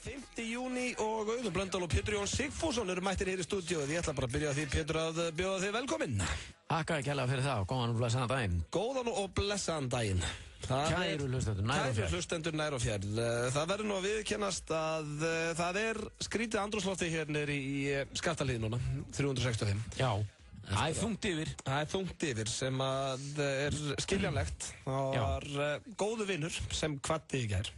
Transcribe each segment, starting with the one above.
5. júní og Auður Blöndal og Pétur Jón Sigfússon eru mættir hér í stúdíóið. Ég ætla bara að byrja á því, Pétur, að bjóða þig velkominn. Takk kærlega fyrir það, góðan og blessaðan daginn. Góðan og blessaðan daginn. Kæru hlustendur nær og fjær. Kæru hlustendur nær og fjær. Það verður nú að viðurkennast að það skrítið andrúmslofti hér niður í Skaftahlíð núna, 365. Já, það þungt yfir. Það þungt yfir sem að skiljanlegt. Það var góðu vinur sem kvaddi í gær.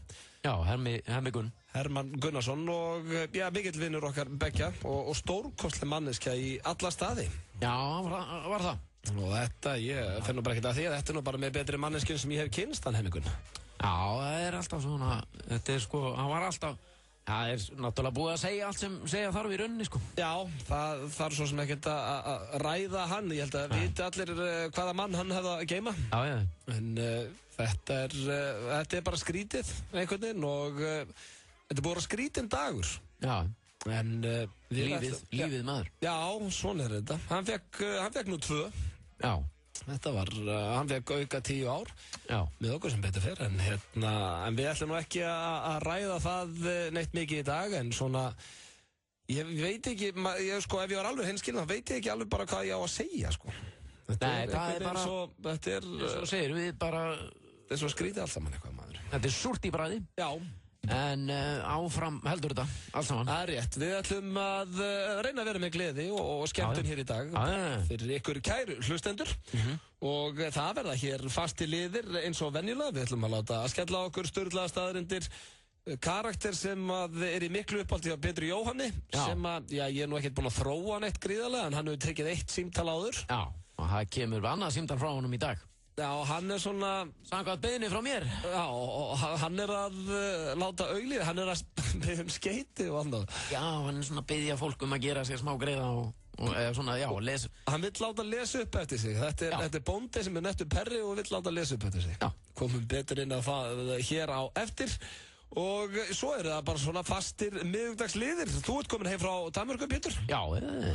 Já, Hemmi Gunn. Hermann Gunnarsson og mikill vinnur okkar beggja og stórkostleg manneskja í alla staði. Já, var það. Og þetta, ég finn nú bara ekkert að því að þetta nú bara með betri manneskjum sem ég hef kynst hann, Hemmi Gunn. Já, það alltaf svona, þetta sko, hann var alltaf, það náttúrulega búið að segja allt sem segja þarf í rauninni, sko. Já, það þarf svo sem ekkert að ræða hann, ég held að viti allir hvaða mann hann hefði að geyma. Já. En þetta bara skrítið einhvern veginn og þetta búið að skrítin dagur. Já. En lífið maður. Já, svona þetta. Hann fekk nú 2. Já. Þetta var, hann fekk auka 10 ár. Já. Með okkur sem betur fyrir. En við ætlum nú ekki að ræða það neitt mikið í dag, en svona, ég veit ekki, sko, ef ég var alveg hinskilin, þá veit ég ekki alveg bara hvað ég á að segja, sko. Nei, það bara, þetta svo segir við bara, þetta svo skrítið allt saman eitthvað, maður. Þetta surt í bragði. Já. En áfram heldur þetta, allt saman. Það rétt, við ætlum að reyna að vera með gleði og skemmtun hér í dag fyrir ykkur kæru hlustendur. Og það verða hér fasti liðir eins og venjulega. Við ætlum að láta að skella okkur sturlaða staðarindir karakter sem að í miklu uppáldi á Pétur Jóhanni. Sem að, ég nú ekkert búin að þróa neitt gríðarlega, en hann hefur tekið 1 símtal áður. Já, og það kemur annað símtal frá honum í dag. Já, hann svona samkvæmt beiðni frá mér. Já, og hann að láta auglið, hann að beðja skeyti og annað. Já, hann svona beðja fólk að gera sér smá greiða og svona, já, lesa. Hann vill láta lesa upp eftir sig. Þetta bóndi sem nettur perri og vill láta lesa upp eftir sig. Já. Komum betur inn að það hér á eftir. Og svo það bara svona fastir miðvikdagsliðir. Þú ert komin heim frá Danmörku, Pétur. Já.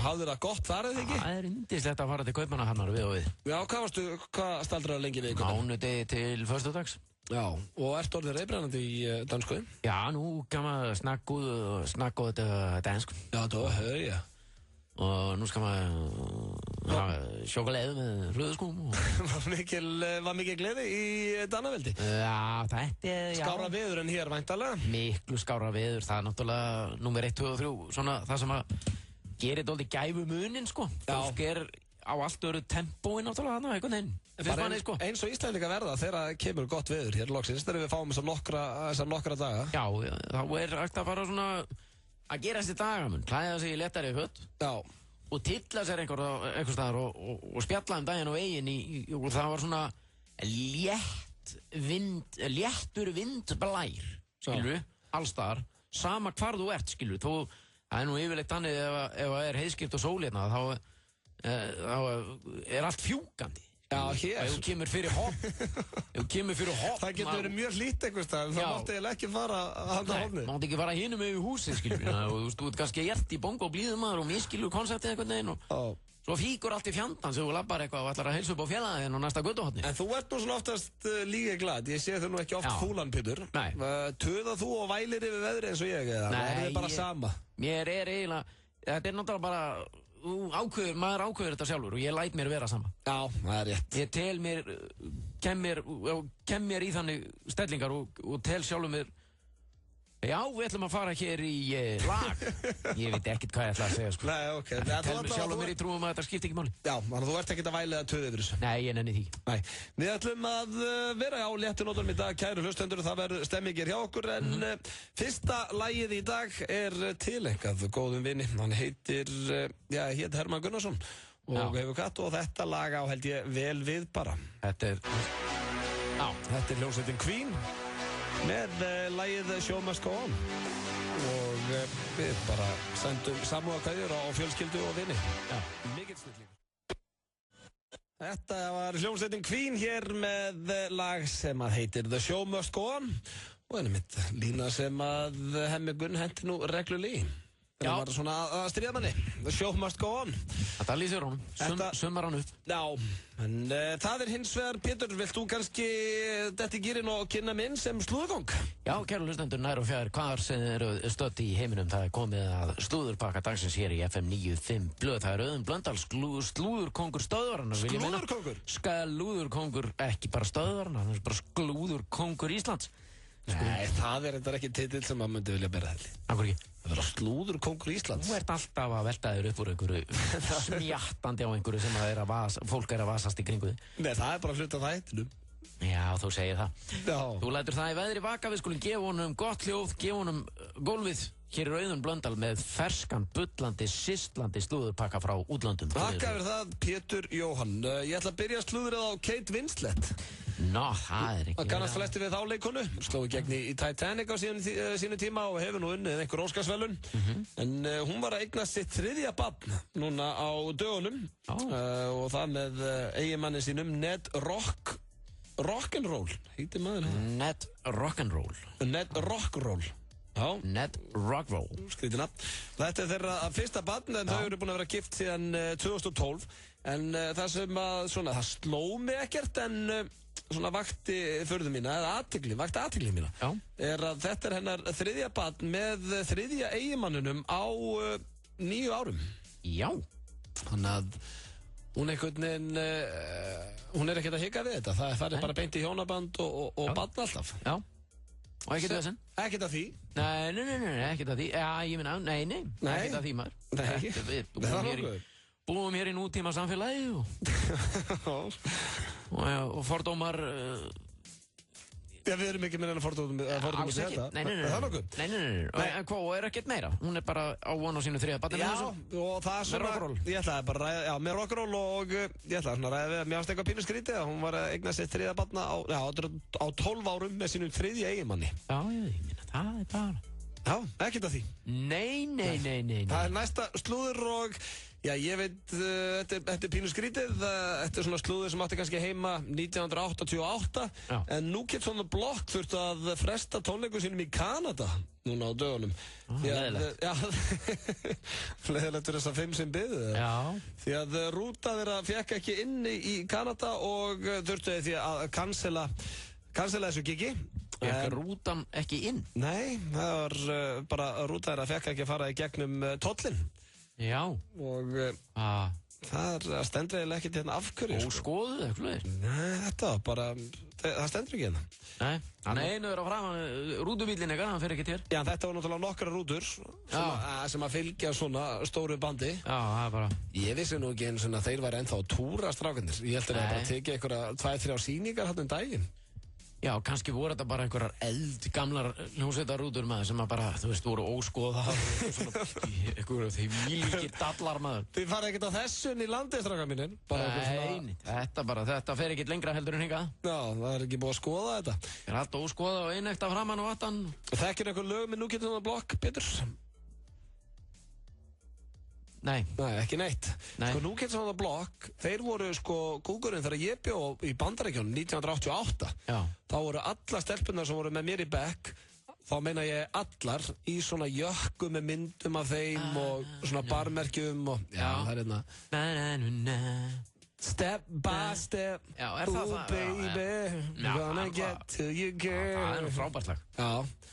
Hafðu það gott þar eða ekki? Það yndislegt að fara til Kaupmannahafnar við og við. Já, hvað staldraðu lengi við? Mánudegi til föstudags. Já, og ert orðið reiðbrennandi í dansku? Ja, nu kan man snakke godt dansk. Ja, då hører jeg. Og nu skal man have chokolade med flødeskum. Var mikil gleði í Danaveldi? Já, þetta Skárra veður en hér væntalega? Miklu skárra veður, það náttúrulega númer 1, 2 og 3, svona það sem að gerir dálítið gæfu munin, sko. Fólk á allt öru tempói náttúrulega þarna, einhvern veginn. Bara sko. Eins og Íslendinga verða þegar kemur gott veður hér loksins, þegar við fáum þessar nokkra daga. Já, þá hægt að fara svona að gera þessi dagamun, klæða sig í léttari föt. Já. Og tilla sér einhver staðar og spjalla daginn og eigin og það var svona léttur vindblær, skilur við, allstaðar, sama hvar þú ert, skilur við. Það nú yfirleitt þannig ef það heiðskýrt og sól hérna, þá allt fjúkandi. Já, hér. Ef þú kemur fyrir hopp. Það getur verið mjög hlýtt einhvers staðar, það mátti eiginlega ekki fara að handa hornið. Mátti ekki fara hinum yfir húsið, skilur við. Og þú ert kannski hjert í bongo og blíðum maður og miskilur konceptið einhvern veginn og svo fíkur allt í fjandan sem þú labbar eitthvað og ætlar að heilsa upp á fjallaðinn og næsta götuhorni. En þú ert nú svona oftast líka glad, ég sé þau nú ekki oft fúlan, Pétur. Nei. Töða þú og vælir yfir veðri eins og ég eða? Nei, er þið bara sama? Mér eiginlega, þetta náttúrulega bara maður ákveður þetta sjálfur og ég læt mér vera sama. Já, það rétt. Ég kem mér í þannig stellingar og tel sjálfur mér já, við ætlum að fara hér í lag. Ég veit ekkert hvað ég ætla að segja, sko. Nei, ok. Tel mér sjálfur mér í trúum að þetta skipti ekki máli. Já, þannig að þú ert ekkert að væla eða töða yfir þessu. Nei, ég nenni því. Nei. Við ætlum að vera á léttunótunum í dag, kæru hlustendur, það verður stemmingir hjá okkur, en fyrsta lagið í dag tileinkað góðum vini. Hann heitir Hermann Gunnarsson og hefur katt og þetta lag á held ég vel við bara. Þetta hljómsveitin Queen með lagið Show Must Go On og við bara sendum samúðarkveðjur á fjölskyldu og vini. Já, mikill snillingur. Þetta var hljómsveitin Queen hér með lag sem að heitir The Show Must Go On og mitt lína sem að Hemmi Gunn henti nú reglulega í. Það var svona að stríða manni. The show must go on. Þetta lýsir honum. Summar hann upp. Já, en það hins vegar, Pétur, vilt þú kannski detta í gírinn og kynna minn sem slúðurkóng? Já, kæru hlustendur nær og fjær, hvar sem eru stödd í heiminum, það komið að slúðurpakka dagsins hér í FM 95 Blöð. Það Auðun Blöndal, slúðurkóngur stöðvarinnar. Slúðurkóngur? Slúðurkóngur, ekki bara stöðvarinnar, hann bara slúðurkóngur Íslands. Nei, það þetta ekki titill sem maður myndi vilja bera þetta. Akkur ekki? Það vera slúðurkóngur Íslands. Þú ert alltaf að velta þér upp úr einhverju smjattandi á einhverju sem fólk að vasast í kringu þig. Nei, það bara hluta það eittinum. Já, þú segir það. Já. Þú lætur það í veðri vaka, við skulum gefa honum gott hljóð, gefa honum gólfið. Hér Auðun Blöndal með ferskan, bullandi, sistlandi slúðurpakka frá útlöndum. Takk fyrir það, Pétur Jóhann. Ég ætla að byrja slúðrið á Kate Winslet. Nó, það ekki... Það kannast flesti við þá leikonu. Sló í gegn í Titanic á sínu tíma og hefur nú unnið einhver Óskarsverðlaun. En hún var að eignast sitt 3. barn núna á dögunum. Og það með eiginmanni sínum Ned Rock'n'Roll. Heitir maður? Ned Rock'n'Roll. Ned Rock'n'Roll. Já. Ned Rock'n'Roll. Skrítina. Þetta þeirra fyrsta barn en þau eru búin að vera gift síðan 2012 en það sem að svona, það sló mig ekkert en svona vakti furðu mína eða vakti athygli mína að þetta hennar 3. barn með 3. eiginmanninum á 9 árum. Já. Þannig að hún einhvern veginn hún ekkert að hika við þetta. Það bara beint í hjónaband og barn alltaf. Já. Og ekkert þessin? Ekkert af því? Nei, ekkert af því. Já, ég minna, nei, ekkert af því maður. Nei, við búum hér í nútíma samfélagi og fordómar... Já, við erum ekki með hennar fordómar alls ekki, nei. Það er nokkuð? Nei, hvað, og ekkert meira? Hún bara á von á sínu 3. barni. Já, og það svona... Með rock'n'roll? Ég ætlaði bara að ræða, já, með rock'n'roll og ég ætlaði svona að ræða við að mér ást eitthvað pínu skrítið að hún var að eigna sitt 3. barna á 12 árum með sínum 3. eiginmanni. Já, ég minna, það bara... Já, ekkert af því. Nei. Það næsta slúður og... Já, ég veit, þetta pínu skrítið, þetta svona slúður sem átti kannski heima 1988, en New Kids on the Block þurftu að fresta tónleikum sínum í Kanada núna á dögunum. Leðilegt. Já, leðilegt fyrir þess að 5 sem byðu. Já. Því að rúta þeirra fekk ekki inni í Kanada og þurftu því að cancela þessu gigi. Fekk rútan ekki inn? Nei, það var bara rúta þeirra fekk ekki að fara í gegnum tollinn. Já. Og það stendur eiginlega ekkert hérna afhverju. Óskoðuð eitthvað? Nei, þetta var bara, það stendur ekki hérna. Nei, hann einu er á framan rútubílinn eitthvað, hann fer ekki til. Já, þetta var náttúrulega nokkra rútur sem að fylgja svona stóru bandi. Já, það er bara... Ég vissi nú ekki eins og þeir væri ennþá túrastrákandir. Ég held að það bara tekið einhverja 2-3 sýningar hann daginn. Já, kannski voru þetta bara einhverjar eldgamlar hljómsveitarrútur maður sem að bara, þú veist, voru óskoðað einhverjum þeir vílikir dallar maður. Þið fara ekkert á þessun í landið, strákar mínir? Nei, þetta fer ekkert lengra heldur en hingað. Já, það er ekki búið að skoða þetta. Það er allt óskoðað og einekta framan og aftan. Þekkir einhver lög með New Kids on the Block, Pétur? Nei, ekki neitt. Sko, New Kids on the Block, þeir voru sko kúkurinn þegar ég bjó í Bandaríkjunum 1988. Já. Þá voru alla stelpunar sem voru með mér í bekk, þá meina ég allar í svona jökku með myndum af þeim og svona barmerkjum og það er hérna. Step by step, ooh baby, gonna get to you girl. Það er nú frábært lag. Já.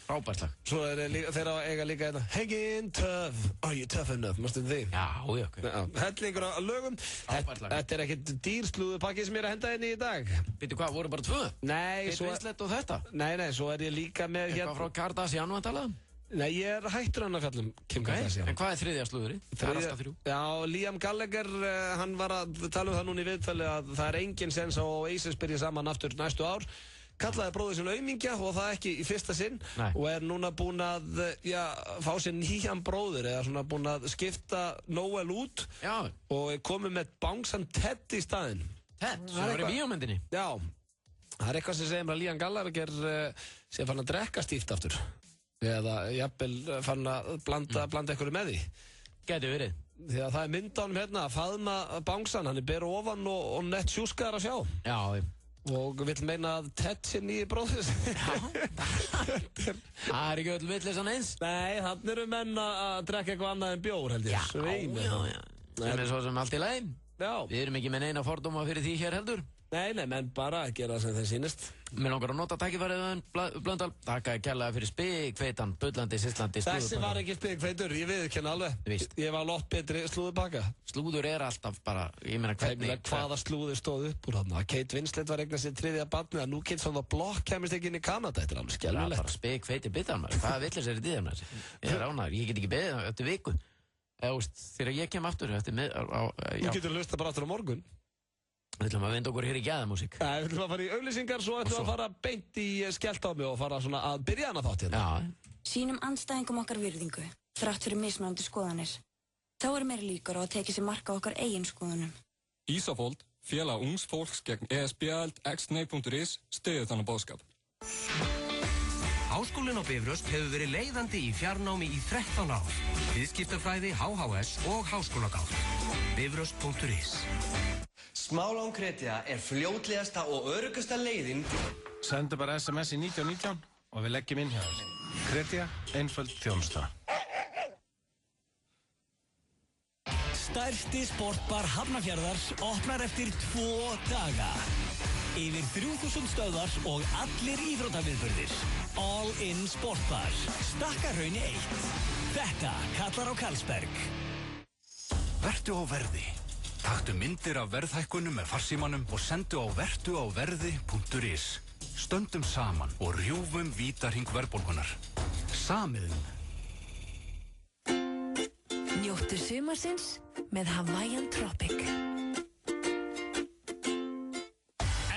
Frábært lag. Svo þeir eiga líka hérna Hanging tough, are you tough enough, mástu því? Já, ok. Hellingur á lögum. Frábært lag. Þetta er ekkert dýrslúðupakki sem ég er að henda inn í dag. Veitu hvað, voru bara 2? Nei, Kate Winslet og þetta? Nei, svo er ég líka með hérna. Eitthvað frá Kardashian vantalað? Nei, ég er hættur hann að fjallum Kim Kardashian. En hvað er 3. slúðurinn? Það er alltaf 3. Já, Liam Gallagher, hann var að tala um það núna í viðtali að það er engin sens á Oasis byrja saman aftur næstu ár. Kallaði bróður sinn aumingja og það ekki í fyrsta sinn. Nei. Og er núna búinn að fá sér nýjan bróður eða svona búinn að skipta Noel út. Já. Og er komið með bangsan Ted í staðinn. Ted? Sem var í bíómyndinni? Já. Það er eitthvað sem segir mér að Liam Gallagher sé fann að drekka stíft aftur. Eða jafnvel fann að blanda einhverju með því. Gæti verið. Því að það er mynd á hann hérna að faðma bangsan, hann er ber ofan og nett sjúskaðar að sjá. Já. Og vill meina að Ted sé nýi bróðir. Já, það ekki öll vitleysan eins. Nei, þannig eru menn að drekka eitthvað annað en bjór, held ég. Já. Sem svo sem allt í lagi. Já. Við erum ekki með neina fordóma fyrir því hér heldur. Nei, menn bara að gera sem þeir sýnist. Mér langar að nota tækifærið Blöndal. Takk kærlega fyrir spikfeitan, bullandi, sislandi slúðurpakka. Þessi var ekki spikfeitur, ég viðurkenni alveg. Víst. Ég var lott betri slúðurpakka. Slúður alltaf bara, ég meina hvernig. Hvaða slúður stóð upp úr þarna? Kate Winslet var eignast sér 3. barnið, að New Kids on the Block kemist ekki inn í Kanada. Þetta alveg skelfilegt. Bara spikfeiti bitar maður. Hvaða vitleysa í því maður? Ég ánægður, ég get ekki beðið eftir viku. Þegar ég kem aftur eftir Þú getur hlusta bara aftur á morgun. Við ætlum að vinda okkur hér í gæðamúsík. Nei, við ætlum að fara í auglýsingar, svo ætlum við að fara beint í skellt á mig og fara svona að byrja hana þátt hérna. Já. Sýnum andstæðingum okkar virðingu, þrátt fyrir mismunandi skoðanir. Þá meira líkur á að tekið sér marka okkar eigin skoðunum. Ísafold, félag ungs fólks gegn ESB-aðild xnei.is styður þannig boðskap. Háskólinn á Bifröst hefur verið leiðandi í fjarnámi í 13 ár. Viðskiptafræði, HHS og háskólagátt. Bifröst.is. Smálán Kredja fljótlegasta og öruggasta leiðin. Sendu bara SMS í 1919 og við leggjum inn hjá þér. Kredja, einföld þjónusta. Stærsti sportbar Hafnarfjarðar opnar eftir 2 daga. Yfir 3000 stöðvar og allir íþróttaviðburðir. All in sportbar. Stakkarhrauni 1. Þetta kallar á Karlsberg. Vertu á verði. Taktu myndir af verðhækkunum með farsímanum og sendu á vertuaverði.is. Stöndum saman og rjúfum vítahring verðbólgunnar. Samiðum. Njóttu sumarsins með Hawaiian Tropic.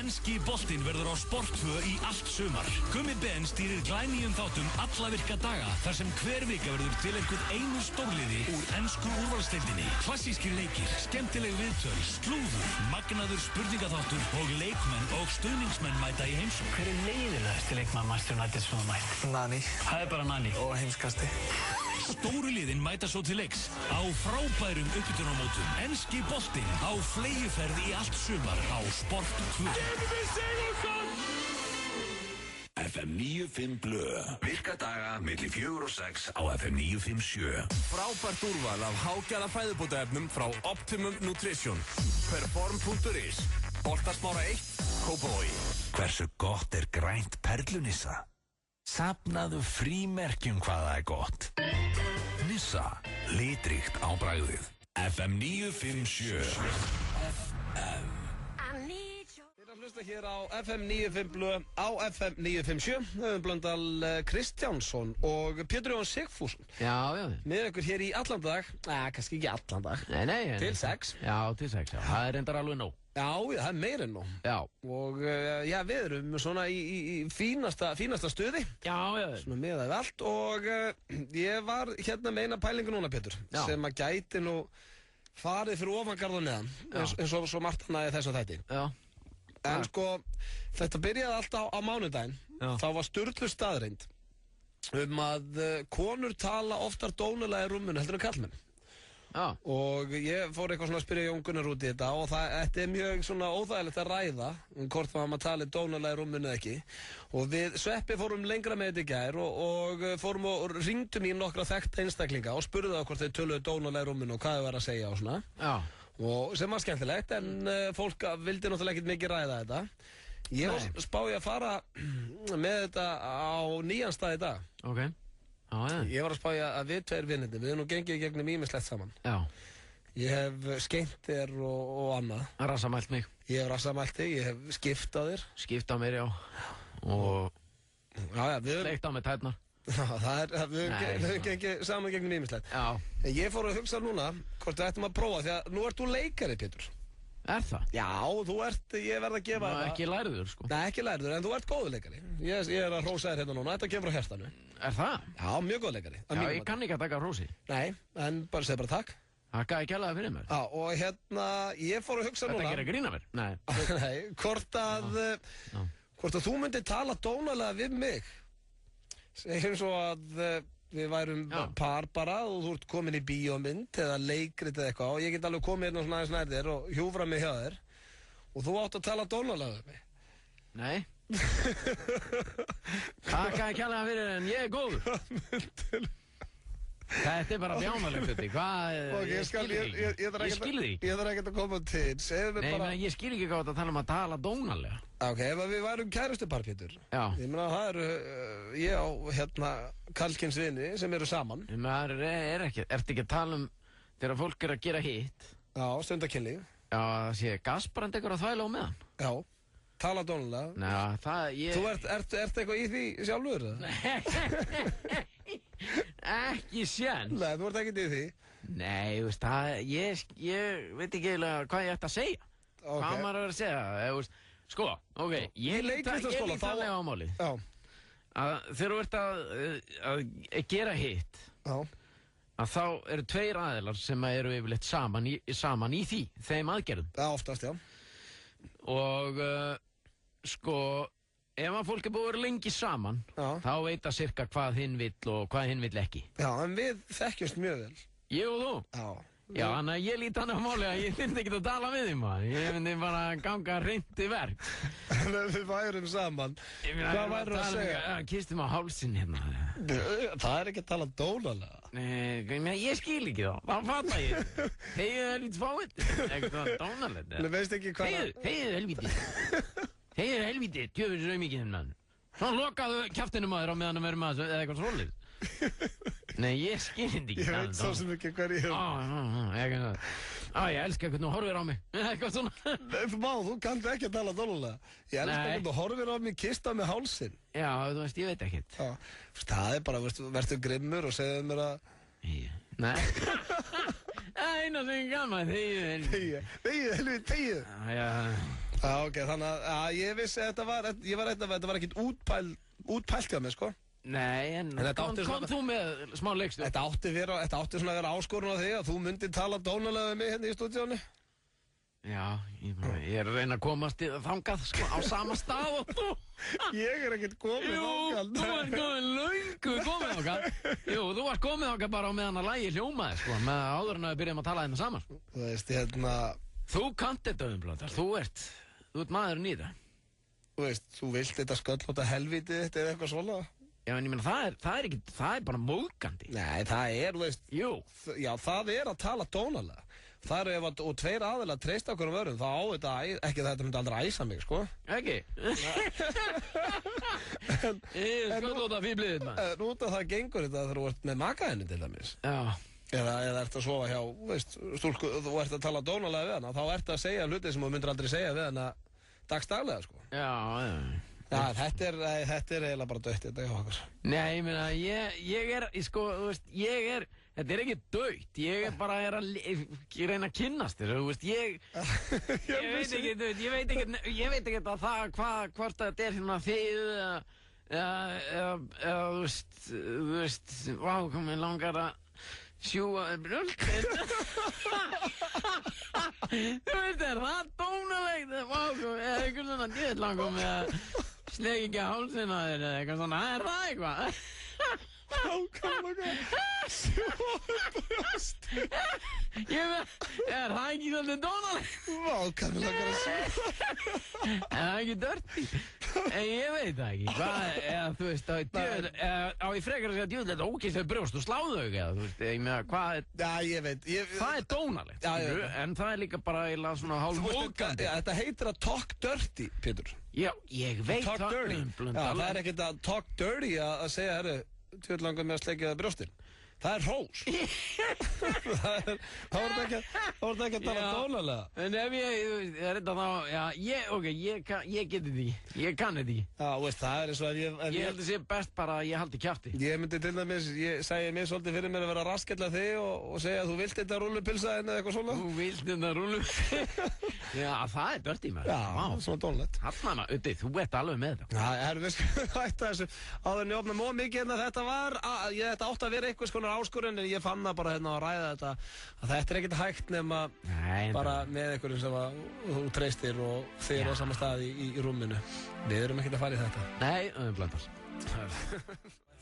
Enski boltinn verður á Sport 2 í allt sumar. Gummi Ben stýrir glænýjum þáttum alla virka daga þar sem hver vika verður tileinkuð einu stórliði úr ensku úrvalsdeildinni. Klassískir leikir, skemmtileg viðtöl, slúður, magnaður spurningaþáttur og leikmenn og stuðningsmenn mæta í heimsókn. Hver leiðilegasti leikmaður Manchester United sem þú mætt? Nani. Það bara Nani. Og heimskasti. Stóru liðin mæta svo til leiks á frábærum uppbytunarmótum. Enski boltinn á flegiferð í allt sumar á Sport 2. FM 95 Blö. Virka daga milli 4 og 6 á FM 957. Frábært úrval af hágæða fæðubótaefnum frá Optimum Nutrition. Perform.is. Boltarsmára 1, Kópavogi. Hversu gott grænt perlunissa? Safnaðu frímerkjum hvað það gott. Nissa, litríkt á bragðið. FM 957. FM. Við erum að hlusta hér á FM 95 Blö á FM 957. Höfum Blöndal Kristjánsson og Pétur Jón Sigfússon. Já. Með ykkur hér í allan dag. Kannski ekki allan dag. Nei. Til 6. Já, til 6, já. Það reyndar alveg nóg. Já, það meir en nóg. Já. Og við erum svona í fínasta stuði. Já. Svona miðað við allt. Og ég var hérna með eina pælingu núna, Pétur. Já. Sem að gæti nú farið fyrir ofangarð og neðan. Eins og svo margt hana í þessu þætti. Já. En sko, þetta byrjaði alltaf á mánudaginn. Þá var sturlu staðreind að konur tala oftar dónulega í rúmunu heldur en kallmenn. Já. Og ég fór eitthvað svona að spyrja Jón Gunnar út í þetta og þetta mjög svona óþægilegt að ræða hvort maður tali dónulega í rúmunu eða ekki. Og við Sveppi fórum lengra með þetta í gær og fórum og ringdum í nokkra þekkta einstaklinga og spurðu það hvort þeir töluðu dónulega í rúmunu og hvað þau var að segja og svona. Já. Og sem var skemmtilegt, en fólk vildi náttúrulega ekkert mikið ræða þetta. Ég var spáði að fara með þetta á nýjan stað í dag. Ok. Ég var að spáði að við tveir vinnandi, við erum nú gengið í gegnum ýmislegt saman. Já. Ég hef skeymt þér og annað. Rassamælt mig. Ég hef rassamælt þig, ég hef skipt á þér. Skipt á mér, já. Og leikt á mig tærnar. Við höfum gengið saman gegnum ýmislegt. Já. En ég fór að hugsa núna hvort við ættum að prófa, því að nú ert þú leikari, Pétur. Er það? Já, ég verð að gefa það. Ekki lærður, sko. Nei, ekki lærður, en þú ert góður leikari. Ég er að hrósa þér hérna núna, þetta kemur á hjartanu. Er það? Já, mjög góð leikari. Já, ég kann ekki að taka hrósi. Nei, en segð bara takk. Takk ekki alveg fyrir mér. Já, og hérna, ég fór að hugsa núna. Þetta gerir grína mér? Nei. Nei, hvort að þú myndir tala dónalega við mig. Segjum svo að við værum par bara og þú ert komin í bíómynd eða leikrit eða eitthvað og ég get alveg komið hérna svona aðeins nær þér og hjúfra mig hjá þér og þú átt að tala dónalega við mig. Nei. Takk kærlega fyrir en ég góður. Þetta bara bjánalegt þetta. Hvað? Ég skil því. Ég þarf ekkert að koma til. Nei, ég skil ekki hvað þetta tala að tala dónalega. Ok, ef við værum kærustupar, Pétur. Já. Ég meina, það eru, ég á, karlkyns vini sem eru saman. Maður ertu ekki að tala þegar fólk að gera hitt. Já, stundakynlíf. Já, það sé gasbrand eitthvað að þvæla á meðan. Já, tala dónalega. Já, Þú ert eitthvað í því sjálfur, eða? Ekki séns. Nei, þú ert ekkert í því. Nei, þú veist, ég veit ekki eiginlega hvað ég ætti að segja. Hvað maður að vera að segja, sko, ok, ég lít þannig á málið. Já. Þegar þú ert að gera hitt, að þá eru tveir aðilar sem eru yfirleitt saman í þeim aðgerðum. Já, oftast, já. Og, sko, ef að fólk er búið að vera lengi saman, þá veit að sirka hvað hinn vill og hvað hinn vill ekki. Já, en við þekkjumst mjög vel. Ég og þú? Já. Já, þannig að ég lít hann á máli að ég myndi ekki að tala við þig, maður. Ég myndi bara að ganga hreint í verk. En ef við værum saman, hvað væru að segja? Kistum á hálsinn hérna. Það er ekki að tala dónalega. Nei, ég skil ekki þá. Það fattar ég. Þegið helvítið fáið. Eitthvað dónalegt. Þú veist ekki hvað... Þegið helvítið. Þegið helvítið, tjöfur raumíkinn mann. Svo lokaðu kjaftinum að þér á meðan að vera með þessu eða eitthvað svolítið. Nei, ég skil hindi ekki. Ég veit svo sem ekki hver ég hef. Ég elska hvernig þú horfir á mig. Eitthvað svona. Þú kannt ekki að tala dónalega. Ég elska hvernig þú horfir á mig, kista með hálsinn. Já, þú veist, ég veit ekkert. Það er bara, verður grimmur og segðu mér að... Nei. Eina sem ég gaman, þegið. Já, ok, þannig að ég vissi að þetta var ekkert útpælt hjá mig, sko. Nei, en kom þú með smá leikstu? Þetta átti svona að vera áskorun á þig að þú myndir tala dónalega um mig hérna í stúdíónu. Já, ég er að reyna að komast þangað, sko, á sama stað og þú. Ég er ekkert komið þangað. Jú, þú ert löngu komið þangað. Jú, þú varst komið þangað bara á meðan að lagi hljómaði, sko, með áður en að við byrjum að tala hérna saman. Þú veist, hérna... Þú kannt þetta umblóðar, þú ert maðurinn í það. Þú veist, þú vilt þetta sköllóta helvítið þitt eða eitthvað svona. Já, en ég meina, það er bara móðgandi. Nei, það er, þú veist... Jú. Já, það er að tala dónalega. Það eru ef að tveir aðilar treysta okkur vörum, þá á þetta ekki þetta myndi aldrei æsa mig, sko. Ekki? Sköllóta fýblið þarna. Út af það gengur þetta þegar þú ert með makaðinni til dæmis. Já. Eða ert að sofa hjá, veist, stúlku, þú ert að tala dónalega við hana, þá ert að segja hluti sem þú myndir aldrei segja við hana dagstaglega, sko. Já. Já, þetta er eiginlega bara dött þetta hjá okkur. Nei, ég meina, ég er, sko, þú veist, þetta er ekki dött, ég er bara að reyna að kynnast þér, þú veist, ég veit ekki að það, hvort þetta er hérna þið, eða, þú veist, vá, komið langar að sjúga brjöldir. Þú veist, er það dónalegt, vá, eða eitthvað svona djöðlangum, eða sleg ekki að hálsina þér eða eitthvað svona, er það eitthvað? Nákvæmlega, sjúga brjóst. Er það ekki svolítið dónalegt? Nákvæmlega að sjúga. Er það ekki dirty? Ég veit það ekki, eða þú veist, á ég frekar að segja djöðlega þetta ógeðslega brjóst og sláðu þau ekki, þú veist, ég meina, hvað er... Já, ég veit. Það er dónalegt, en það er líka bara eiginlega svona hálf móðgandi. Þetta heitir að talk dirty, Pétur. Já, ég veit það. Talk dirty. Já, það er ekkert að talk dirty að segja, herru, tjóðlangar með að sleikja brjóstin. Það er hrós. Það voru ekki að tala dónalega. En ef ég er þetta þá, já, ég geti því. Ég kann þetta ekki. Já, veist, það er eins og ég held að sé best bara að ég haldi kjafti. Ég myndi til dæmis, ég segi mér svolítið fyrir mér að vera raskella þig og segja að þú vilt þetta rúllupilsa en eitthvað svona. Þú vilt þetta rúllupilsa? Já, það er dirty maður. Já, svona dónalegt. Hallmanna, Uddi, þú ert alveg með þetta. Já, við hætta þessu áður en ég opna mjög mikið hérna. Þetta átti að vera einhvers konar áskorun en ég fann það bara hérna að ræða þetta að þetta er ekkert hægt nema bara með einhverjum sem þú treystir og þið eru á sama stað í rúminu. Við erum ekkert að fara í þetta. Nei, blandar.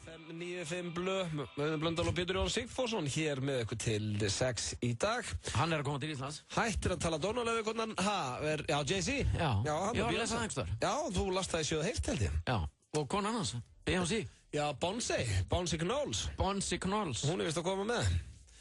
FM 95 blöð, Auðun Blöndal og Pétur Jón Sigfússon hér með ykkur til 6 í dag. Hann er að koma til Íslands. Hættir að tala dónalega við hvernig já, Jay-Z. Já, hann ég var að lesa það einhvers staðar. Já, þú las það í sjöðu heilt held ég. Já, og konan hans, Beyoncé. Já, Bonsi Knowles. Bonsi Knowles. Hún er vist að koma með.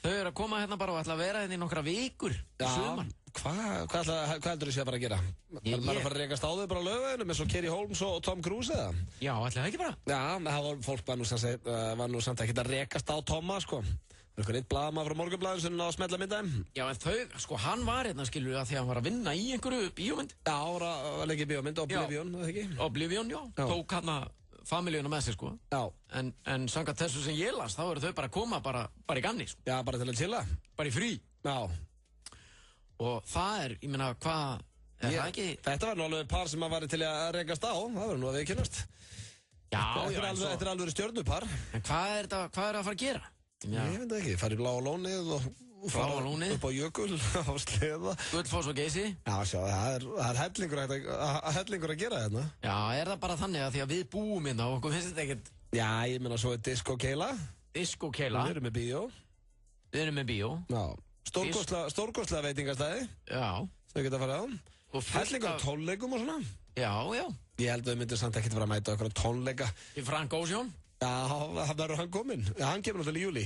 Þau eru að koma hérna bara og ætla að vera hérna í nokkra vikur í suman. Hvað heldur þú sé að fara að gera? Er maður að fara að rekast á þau bara á Laugaveginum eins og Kerry Holmes og Tom Cruise eða? Já, ætla það ekki bara? Já, það var fólk var nú samt ekkert að rekast á Toma, sko. Það er eitthvað eitt blaðamaður frá Morgunblaðinu sem náðu að smetla myndaðum. Já, en þau, sko, hann var hérna, skilur við, að því að hann var að vinna í einhverju bíómynd. Já, var ekki bíómynd, Oblivion, eða ekki? Oblivion, já. Tók hann að familíuna með sig, sko. Já. En samkvæmt þessu sem ég las, þá eru þau bara að koma bara í gamni, sko. Já, bara til að chilla. Bara í frí. Já. Og það er, ég meina, hvað, það ekki? Þetta var nú alveg par sem að væri til að rekast á, það verður nú að við kynnast. Já, Þetta er alveg stjörnupar. En hvað er það að fara að gera? Ég veit ekki, fara í Bláa lónið og fara upp á jökul á sleða. Gullfoss og Geysi. Já, sjá, það er hellingur að gera þetta. Já, er það bara þannig að því að við búum hérna og okkur finnst þetta ekkert? Já, ég meina svo er Disco Keila. Disco Keila. Við erum með bíó. Já. Stórkostlega veitingastæði. Já. Sem við getum að fara á. Hellingur á tónleikum og svona. Já, já. Ég held að við myndum samt ekkert vera að mæta okkur á tónleika. Í Frank Ocean? Já, það verður hann kominn. Já, hann kemur náttúrulega í júlí.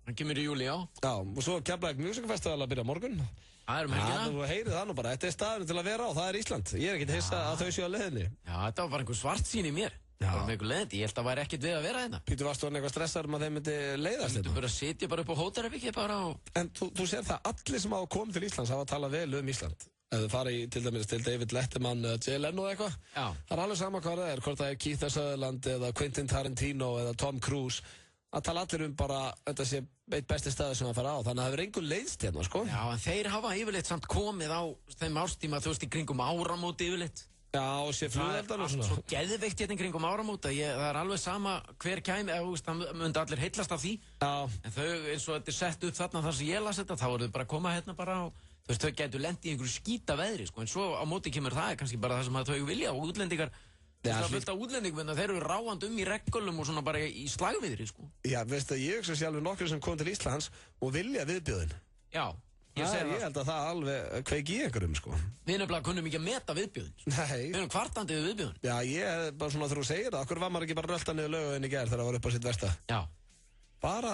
Hann kemur í júlí, já. Já, og svo Keflavík Music Festival að byrja morgun. Það er helgina. Já, þú heyrið það nú bara. Þetta er staðurinn til að vera á, það er Ísland. Ég er ekkert hissa að þau séu á leiðinni. Já, þetta var bara einhver svartsýn í mér. Já. Bara með einhver leiðindi. Ég held að væri ekkert við að vera hérna. Pítur, varstu hann eitthvað stressaður að þeim myndi leiðast þetta? Þú myndi bara sitja bara upp á hótelherbergi bara á... En þú sér það, allir sem hafa komið til Íslands hafa talað vel Ísland. Ef þú fara til dæmis til David Letterman eða Jay Leno eða eitthvað. Já. Það er alveg sama hvað það er, hvort það er Keith Sutherland eða Quentin Tarantino eða Tom Cruise. Að tala allir bara, þetta sé eitt besti staður sem að fara á. Þannig að það hefur einhver leiðst hérna, sko. Já, en þeir hafa yfirleitt samt komið á þeim árstíma, þú veist, í kringum áramót yfirleitt. Já, og sé flugveldan og svona. Það er svo geðveikt hérna í kringum áramóta. Það er alveg sama hver kæmi, það myndi allir heillast af því. Já. En þau, eins og þetta er sett upp þarna þar sem ég las þetta, þá eru þau bara að koma hérna bara á, þú veist, þau getur lendið í einhverju skýta veðri, sko. En svo á móti kemur það kannski bara það sem þau vilja og útlendingar, það er fullt af útlendingum, en þeir eru ráand í reggulum og svona bara í slagviðri, sko. Já, veistu, ég hugsa sjálfur nokkur sem kom til Íslands og vilja viðbjóðin. Já. Ég held að það alveg kveiki í einhverjum, sko. Við nefnilega kunnum ekki að meta viðbjóðin. Nei. Við erum kvartandi við viðbjóðin. Já, ég hef bara svona þegar þú segir það, okkur var maður ekki bara rölda niður Laugaveginum í gær þegar það var upp á sitt versta. Já. Bara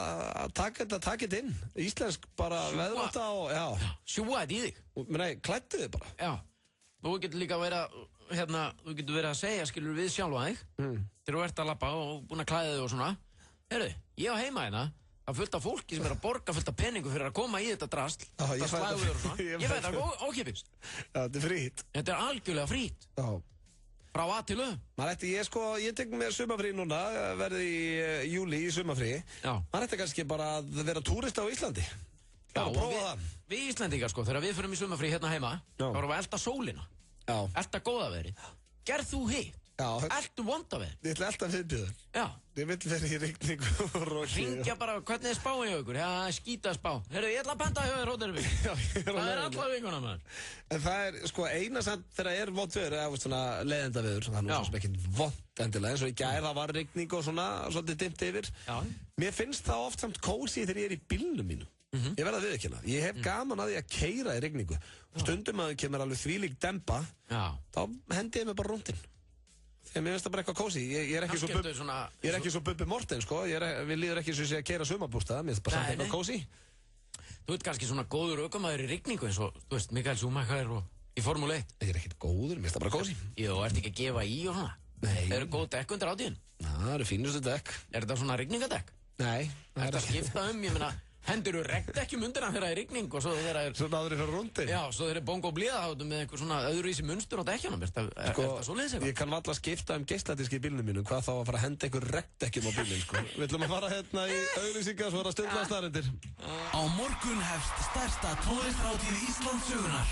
taka þetta inn. Íslensk bara veðrátta og, já. Sjúga þetta í þig. Nei, klæddu þig bara. Já. Þú getur líka þú getur verið að segja, skilur við sjálfa þig. Þegar þú ert að labba og búin að klæða þig og svona. Heyrðu, ég á heima hérna. Það fullt af fólki sem er að borga fullt af penningu fyrir að koma í þetta drasl. Það slægur og svona. Ég veit það ókipis. Já, þetta er frít. Þetta er algjörlega frít. Já. Frá A til Ö. Ég tek mér sumafrí núna, verði í júli í sumafrí. Já. Man ætti kannski bara að vera túrista á Íslandi. Já, og prófa það. Við Íslandingar, sko, þegar við förum í sumafrí hérna heima, þá erum við að elda sólina. Já. Elda góðaveðrið. Gerð þú hitt. Já. Eldu vondaveðrið. Ég ætla elda viðbjóður. Já. Ég vil vera í rigningu og roki. Hringja bara, hvernig er spáin hjá ykkur? Já, skýta spá. Heyrðu, ég ætla að benda hjá þér hótelherbergi. Já, ég er á leiðinni. Það er alla vikuna, maður. En það er, sko, eina samt þegar það er vont veður, eða svona leiðendaveður, það er nú svo ekkert vont endilega, eins og í gær það var rigning og svona, svolítið dimmt yfir. Já. Mér finnst það oft samt kósí þegar ég er í bílnum mínu. Ég verð að viðurkenna. Ég hef gaman að því að keyra í rigningu. Stundum að það kemur alveg þvílík demba, þá hendi ég mig bara rúndinn. Þegar mér finnst það bara eitthvað kósí. Ég er ekki svo Bubbi Morten, sko. Við líður ekki svo að keyra sumarbústað. Mér finnst bara samt eitthvað kósí. Þú ert kannski svona góður ökumaður í rigningu eins og, þú veist, Mikael Schumacher og í Formule 1. Ég er ekkert góður, mér finnst það bara kósí. Jú, ert ekki að gefa í og svona? Nei. Eru góð dekk undir átíðin? Það eru fínustu dekk. Er þetta svona rigningadekk? Nei. Er þetta skipta ég meina, hendur þú regndekkjum undir hann þegar það er rigning og svo þegar það er... Svo náður þér fyrir rúndin? Já, svo þegar það er bongo og blíða þá með einhver svona öðruvísi munstur á dekkjunum. Er þetta svoleiðis eitthvað? Ég kann valla skipta geisladiski í bílnum mínu, hvað þá að fara að henda einhver regndekkjum á bílinn, sko. Við ætlum að fara hérna í auglýsingar og svo vera stundlega staðreyndir. Á morgun hefst stærsta tónlisthátíð Íslandssögunnar.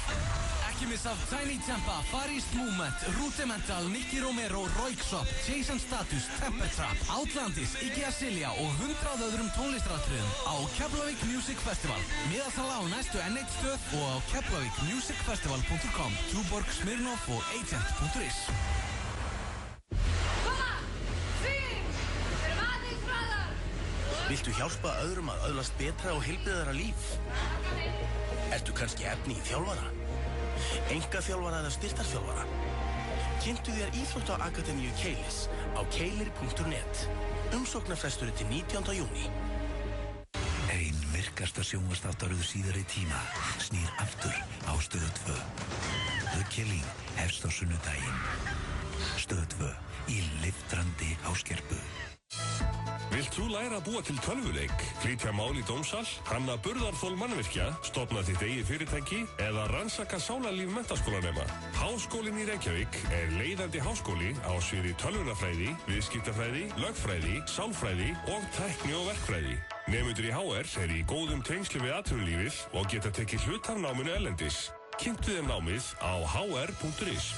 Ekki missa Tiny Tempa, Faris Movement, Rudimental, Nicky Romero, Roykshop, Jason Status, Temper Trap, Outlandis, Iggy Azalea og 100 öðrum tónlistaratriðum á Keflavík Music Festival. Miðasala á næstu N1 stöð og á keflavíkmusicfestival.com, Tuborg, Smirnoff og agent.is. Koma! Við erum aðeins frá Viltu hjálpa öðrum að öðlast betra og heilbrigðara líf? Ertu kannski efni í þjálfara? Einkaþjálfara eða styrktarþjálfara? Kynntu þér Íþróttaakademíu Keilis á keilir.net. Umsóknarfrestur til 19. júní. Ein virkasta sjónvarpsþáttaröð síðari tíma snýr aftur á Stöð 2. The Killing hefst á sunnudaginn. Stöð 2 í leiftrandi áskerpu. Vilt þú læra að búa til tölvuleik, flytja mál í dómsal, hanna burðarþol mannvirkja, stofna þitt eigið fyrirtæki eða rannsaka sálarlíf menntaskólanema? Háskólinn í Reykjavík er leiðandi háskóli á sviði tölvunarfræði, viðskiptafræði, lögfræði, sálfræði og tækni og verkfræði. Nemendur í HR er í góðum tengslum við atvinnulífið og geta tekið hlut af náminu erlendis. Kynntu þér námið á hr.is.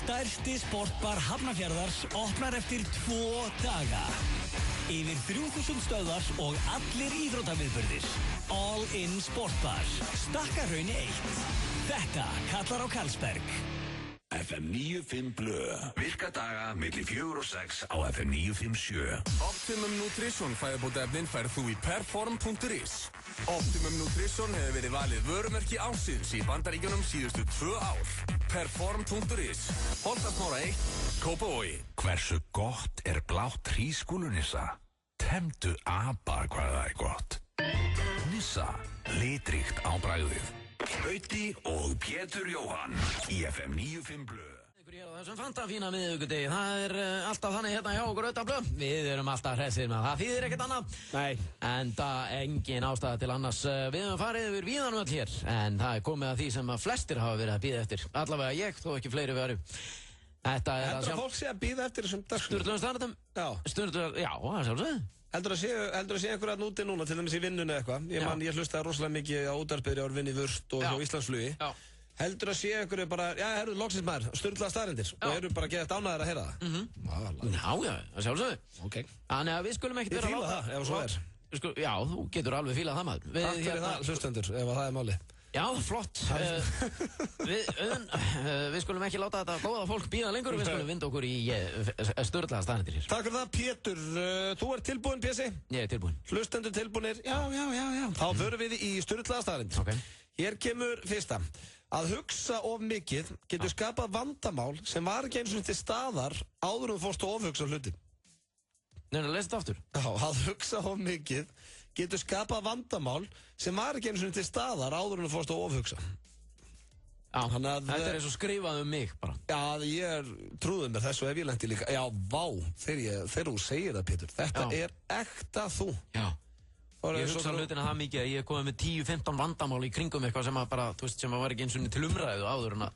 Stærsti sportbar Hafnarfjarðars opnar eftir 2 daga. Yfir 3000 stöðvar og allir íþróttaviðburðir. All in sportbar. Stakkahrauni 1. Þetta kallar á Karlsberg. FM 95 Blö. Virka daga milli 4 og 6 á FM 957. Optimum Nutrition fæðubótaefnin færð þú í perform.is. Optimum Nutrition hefur verið valið vörumerki ársins í Bandaríkjunum síðustu 2 ár. Perform.is. Holtasmára 1, Kópavogi. Hversu gott er blátt hrísskúlunissa? Temdu apa hvað það er gott. Nissa, litríkt á bragðið. Gauti og Pétur Jóhann í FM 95 Blö. Þessum fantafína miðvikudegi, það er alltaf þannig hérna hjá okkur Auðvitað Blö. Við erum alltaf hressir með það þýðir ekkert annað. Nei. Enda engin ástæða til annars. Við höfum farið yfir víðanöll hér, en það er komið að því sem að flestir hafa verið að bíða eftir. Allavega ég, þó ekki fleiri veru. Þetta er Heldur að fólk sé að bíða eftir þessum dagskrá? Sturlugum startum? Já, það er sjálfsögðu. Heldur að sé einhverja núti núna, til dæmis í vinnunni eitthvað. Ég hlustaði rosalega mikið á útvarpið á vinni Vörst og hjá Íslandsflugi. Heldur að sé einhverju bara, herru, loksins maður, sturlaða staðreyndir og eru bara geðast ánægðir að heyra það. Já, sjálfsögðu. Ok. Þannig að við skulum ekkert vera að láta það, ef svo er. Já, þú getur alveg fílað það maður. Takk fyrir það, hlustendur, ef það er málið. Já, flott. Við skulum ekki láta þetta góða fólk bíða lengur, við skulum vinda okkur í sturlaða staðreyndir hér. Takk fyrir það, Pétur. Þú ert tilbúinn, Pési? Ég er tilbúinn. Hlustendur tilbúinir? Já. Þá förum við í sturlaða staðreind. Ok. Hér kemur fyrsta. Að hugsa of mikið getur skapað vandamál sem var ekki eins og til staðar áður en þú fórst að ofhugsa hluti. Nei, lesa þetta aftur. Já, að hugsa of mikið getur skapað vandamál sem var ekki eins og til staðar áður en þú fórst að ofhugsa. Já, þetta er eins og skrifað mig bara. Já, ég trúði með þessu ef ég lenti líka. Já, vá, þegar þú segir það, Pétur. Þetta er ekta þú. Já. Ég hugsa hlutina það mikið að ég hef komið með 10-15 vandamál í kringum eitthvað sem að bara, þú veist, sem að var ekki eins og til umræðu áður en að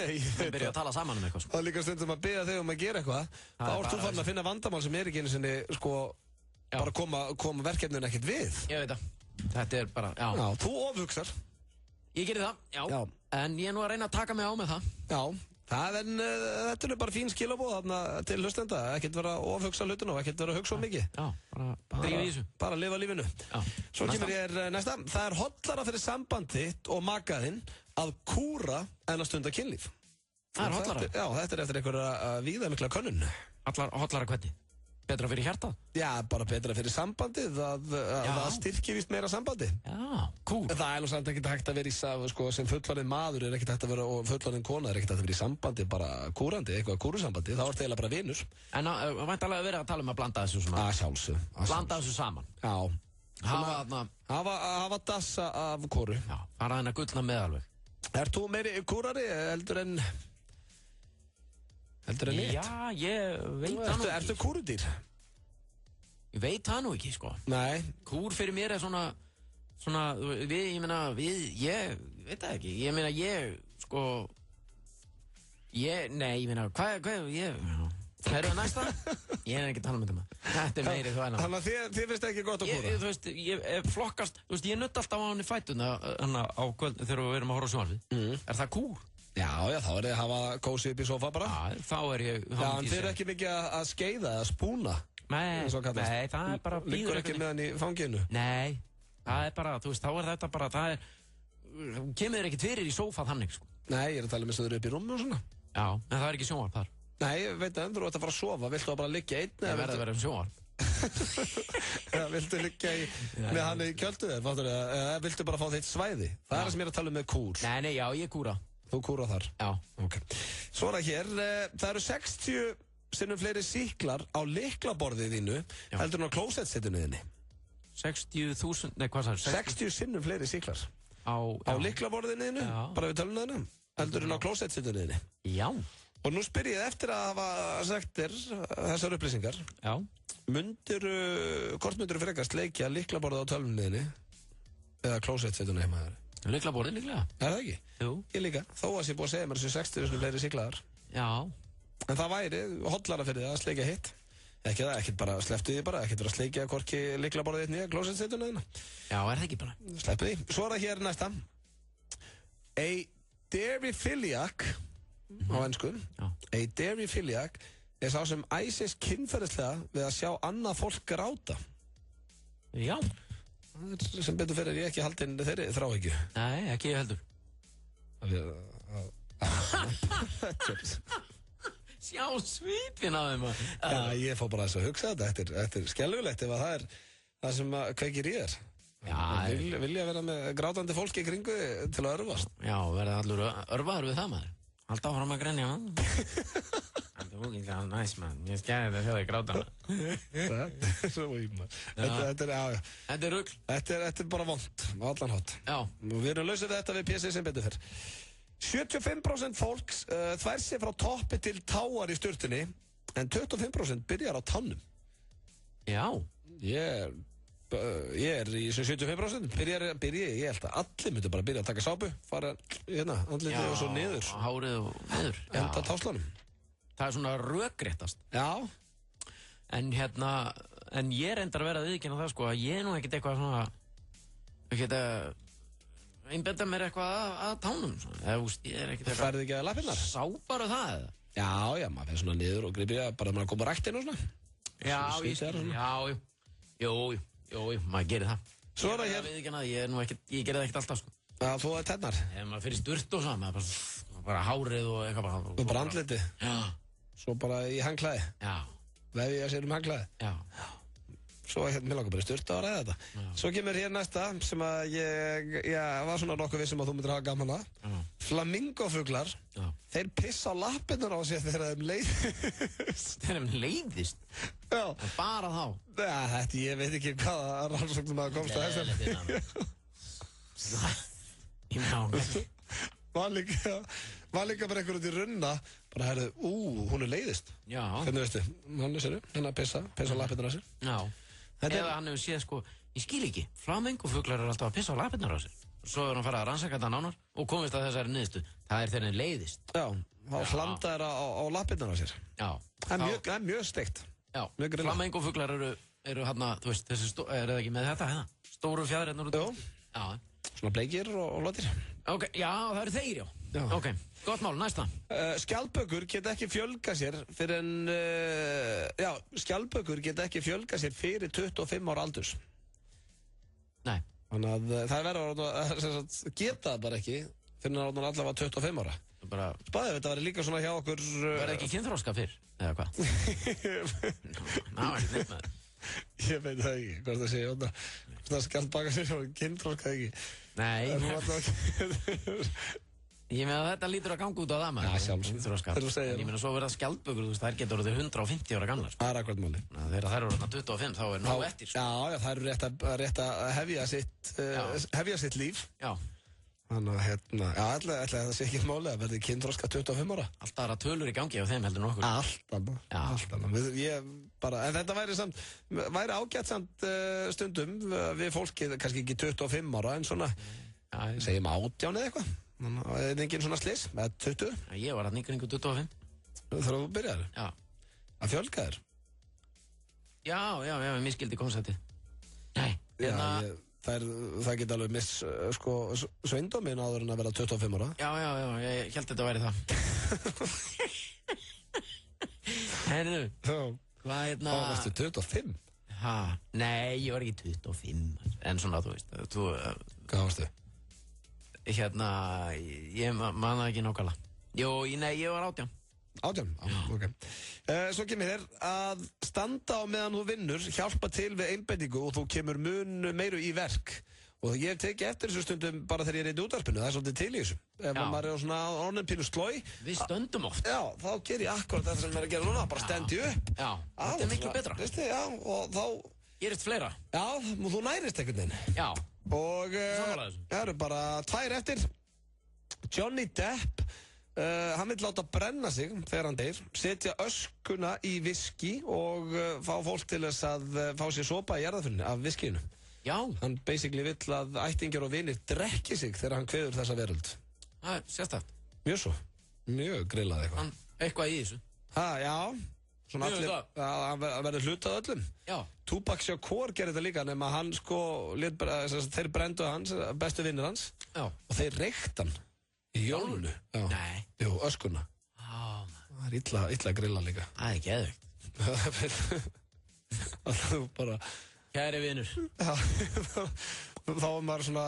við byrja að tala saman eitthvað. Það er líka stundum að biðja þig að gera eitthvað. Þá ert þú farin að finna vandamál sem er ekki einu sinni, bara koma verkefninu ekkert við. Ég veit það. Þetta er bara, Já, þú ofhugsar. Ég gerir það, já. En ég er nú að reyna að taka mig á með það. Já. Þetta er bara fín skilabóð þarna til hlustenda, ekkert vera að ofhugsa hlutinu og ekkert vera að hugsa of mikið. Já, bara í þessu. Bara að lifa lífinu. Já. Svo kemur ég næsta. Það er hollara fyrir sambandið og makaðinn að kúra en að stunda kynlíf. Það er hollara? Já, þetta er eftir einhverja víðamikla könnun. Hollara hvernig? Betra fyrir hjartað? Já, bara betra fyrir sambandið, það styrkir víst meira sambandi. Já, cool. Það er nú samt ekkert hægt að vera í, sem fullorðinn maður er ekkert hægt að vera, og fullorðinn kona er ekkert hægt að vera í sambandi, bara kúrandi, eitthvað kúrusambandi, þá er það eiginlega bara vinur. En væntanlega verið að tala um að blanda þessu svona? Sjálfsög. Blanda þessu saman? Já. Hafa dassa af kúru. Já, fara þennan gullna með alveg. Ert þú meiri kúrari heldur en hitt? Já, ég veit það nú ekki. Ertu kúrudýr? Ég veit það nú ekki, sko. Nei. Kúr fyrir mér er svona, ég veit það ekki. Ég meina, það er næsta? Ég er ekki að tala um þetta. Þetta er meiri hvað. Þannig að þið finnst ekki gott að kúra? Þú veist, ég flokkast, þú veist, ég nutt alltaf á hann í fætuna á kvöld þegar við erum að horfa á sjónvarpið. Er það kúr? Já, þá er þið að hafa kósið upp í sofa bara. Já, þá er ég... Já, en þið er ekki mikið að skeiða, að spúna. Nei, það er bara... Liggur ekki með hann í fanginu? Nei, það er bara, þú veist, þá er þetta bara, kemur þér ekkert fyrir í sofa þannig, sko. Nei, ég er að tala með þau upp í rúmi og svona. Já, en það er ekki sjónvarp þar. Nei, ég veit það, þú ert að fara að sofa, viltu að bara liggja einn? Það verður að vera sjónvarp. Eða viltu liggja með hann í kjöldu þér, fattur þið? Eða viltu bara fá þitt svæði? Það er það sem ég er að tala um með kúr. Nei, já, ég kúra. Þú kúra þar? Já. Ok. Svo er það hér, það eru 60 sinnum fleiri sýklar á lyklaborðið þínu heldur en á klósettsettinu þinni. 60.000, nei hvað það er? 60 sinnum fleiri sýklar á lyklaborðinu þínu, bara við tölum þarna, heldur en á klósettsettinu þinni. Já. Og nú spyr ég eftir að hafa sagt þér þessar upplýsingar. Já. Hvort myndirðu frekast leikja lyklaborðið á tölvunni þinni eða klósettsettinu heima þér? Lyklaborðið líklega. Er það ekki? Jú. Ég líka, þó að ég búið að segja mér þessu 60 sinnum fleiri sýklaðar. Já. En það væri hotlara fyrir það að sleikja hitt. Ekki það, ekkert bara slepptu því bara, ekkert vera að sleikja hvorki lyklaborðið þitt nýja klósettsettinu þinna. Já, er það ekki bara? Sleppu því. Svo er það hér næsta. A dairyphiliac á ensku. A dairyphiliac er sá sem æsist kynferðislega við að sjá annað fólk gráta. Já. Sem betur fyrir ég ekki haldinn þeirri þráhyggju. Nei, ekki ég heldur. Sjá svipin á þeim. Já, ég fór bara þess að hugsa þetta. Þetta er skellulegt ef að það er það sem kveikir í þér. Já. Vilja vera með grátandi fólki í kringu til að örfast. Já, verða allur örfaður við það, maður. Halda áfram að grenja, maður. Það er ógeðslega næs, maður. Ég skæði þetta þegar ég gráta, maður. Þetta er svo íma. Þetta er rugl. Þetta er bara vont á allan hátt. Já. Við erum lausið þetta við PC sem betur fyrr. 75% fólks þvær sig frá toppi til táar í sturtunni, en 25% byrjar á tannum. Já. Ég er í þessum 75%. Ég held að allir myndu bara byrja að taka sápu, fara hérna, andlitið og svo niður. Já, hárið og niður. Enda táslanum. Það er svona rökréttast. Já. En en ég reyndar að vera að viðurkenna það, sko, að ég er nú ekkert eitthvað svona, ekkert að einbetta mér eitthvað að tánum, svona. Ég er ekkert eitthvað. Færðu ekki að lappirnar? Sá bara það, eða? Já, maður fyrir svona niður og gripið bara maður að koma ræktinn og svona. Jú, maður gerir það. Svo er það hér. Ég gerir það ekkert alltaf, sko. Já, þú er tennar. Ef maður fyrir sturt og svona, maður bara hárið og eitthvað bara. Og bara andliti. Já. Svo bara í hangklæði. Já. Vefið ég sér hangklæði. Já. Svo mér langar bara sturt að ræða þetta. Já. Svo kemur hér næsta sem að ég var svona nokkuð vissum að þú myndir hafa gaman að. Flamingofuglar. Já. Þeir pissa á lappirnar á sér þegar þeim leiðist. Þegar þeim leiðist? Já. Bara þá? Já, þetta, ég veit ekki hvaða rannsóknum að komst að þessu. Var líka bara einhverjum til runna, bara herðu, hún er leiðist. Já. Hvernig veistu? Hann er sér, hann að pissa á lappirnar á sér. Já. Eða hann hefur séð, sko, ég skil ekki, flamingofuglar eru alltaf að pissa á lappirnar á sér. Svo er hann farið að rannsaka þetta nánar og komist að þessari niðurstu. Það er þegar hann leiðist. Já, þá hlamda þær á lappirnar á sér. Já. Það er mjög steikt. Já, flamingofuglar eru hann að, þú veist, er það ekki með þetta, hérna? Stóru fjæðirinn úr. Jú. Já. Svona bleikir og lotir. Ok, já, það eru þeir, já. Ok, gott mál, næsta. Skjaldbökur geta ekki fjölga sér fyrir skjaldbökur geta ekki fjölga sér fyrir 25 ára aldurs. Nei. Þannig að það er verið að geta það bara ekki fyrir að allavega 25 ára. Spæðið, þetta verið líka svona hjá okkur. Verið ekki kynþroska fyrr, eða hvað? Ná, ekki neitt með það. Ég veit það ekki, hvað það segja óna. Það skjaldbaka sér og kynþroska ekki. Nei. Ég meina að þetta lítur að ganga út á það maður. Já, sjálfsög. En ég meina svo verða skjaldbökur, þú veist, þær getur orðið 150 ára gamlar. Það er akkurat máli. Þegar þær eru orðið 25, þá er nóg eftir. Já, það eru rétt að hefja sitt líf. Já. Þannig að, ætla það sé ekki máli að verði kynþroska 25 ára. Alltaf aðra tölur í gangi á þeim heldur nokkur. Allt annað. En þetta væri ágætt samt stundum við fólki, kannski ekki 25 ára, en svona, segjum 18 eða eitthvað. Það er engin svona slís, með 20. Ég var hann ykkur 25. Þegar þú byrjaði? Já. Að fjölga þér? Já, mér skildi konceptið. Nei. Það geta alveg sveindóminn áður en að vera 25 ára. Já, ég held þetta væri það. Herru, hvað Hvað varstu, 25? Nei, ég var ekki 25. En svona, þú veist. Hvað varstu? Ég man það ekki nákvæmlega. Nei, ég var 18. 18, ok. Svo kemur þér að standa á meðan þú vinnur, hjálpa til við einbeitingu og þú kemur mun meiru í verk. Og ég hef tekið eftir þessu stundum bara þegar ég er í útvarpinu, það er svolítið til í þessu. Ef maður er svona orðin pínu slói. Við stöndum oft. Já, þá ger ég akkurat þetta sem maður er að gera núna, bara stendi upp. Já, þetta er miklu betra. Veistu, já, og þá... Gerist fleira. Já, og þú nærist einhvern veginn. Já. Og það eru bara 2 eftir. Johnny Depp, hann vil láta brenna sig þegar hann deyr, setja öskuna í viski og fá fólk til þess að fá sér sopa í jarðarförinni af viskinu. Já. Hann basically vill að ættingjar og vinir drekki sig þegar hann kveður þessa veröld. Það er sérstakt. Mjög svo. Mjög grillað eitthvað. Eitthvað í þessu. Já. Svona allir, að verður hlutað öllum. Já. Tupac Shakur gerir þetta líka, nema hann sko, þeir brendu hans, bestu vinnir hans. Já. Og þeir reykt hann í jólunu. Nei. Jú, öskuna. Það er illa grilla líka. Það er geðveikt. Það er bara... Kæri vinur. Já, þá var maður svona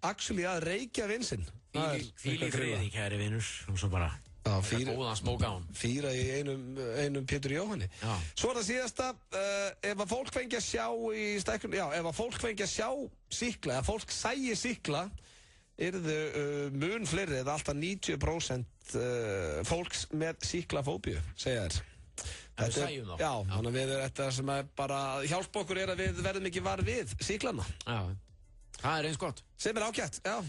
actually að reykja vin sinn. Hvíl í friði, kæri vinur. Og svo bara góðan smóka á hann. Fýra í einum Pétur Jóhanni. Já. Svo er það síðasta, ef að fólk fengi að sjá í stækkun, já, ef að fólk fengi að sjá sýkla, ef fólk sæi sýkla, yrðu mun fleiri eða alltaf 90% fólks með sýklafóbíu, segja þér. Já, þannig að við þetta sem er bara hjálpa okkur er að við verðum ekki var við sýklana. Já, það er eins gott. Sem er ágætt, já.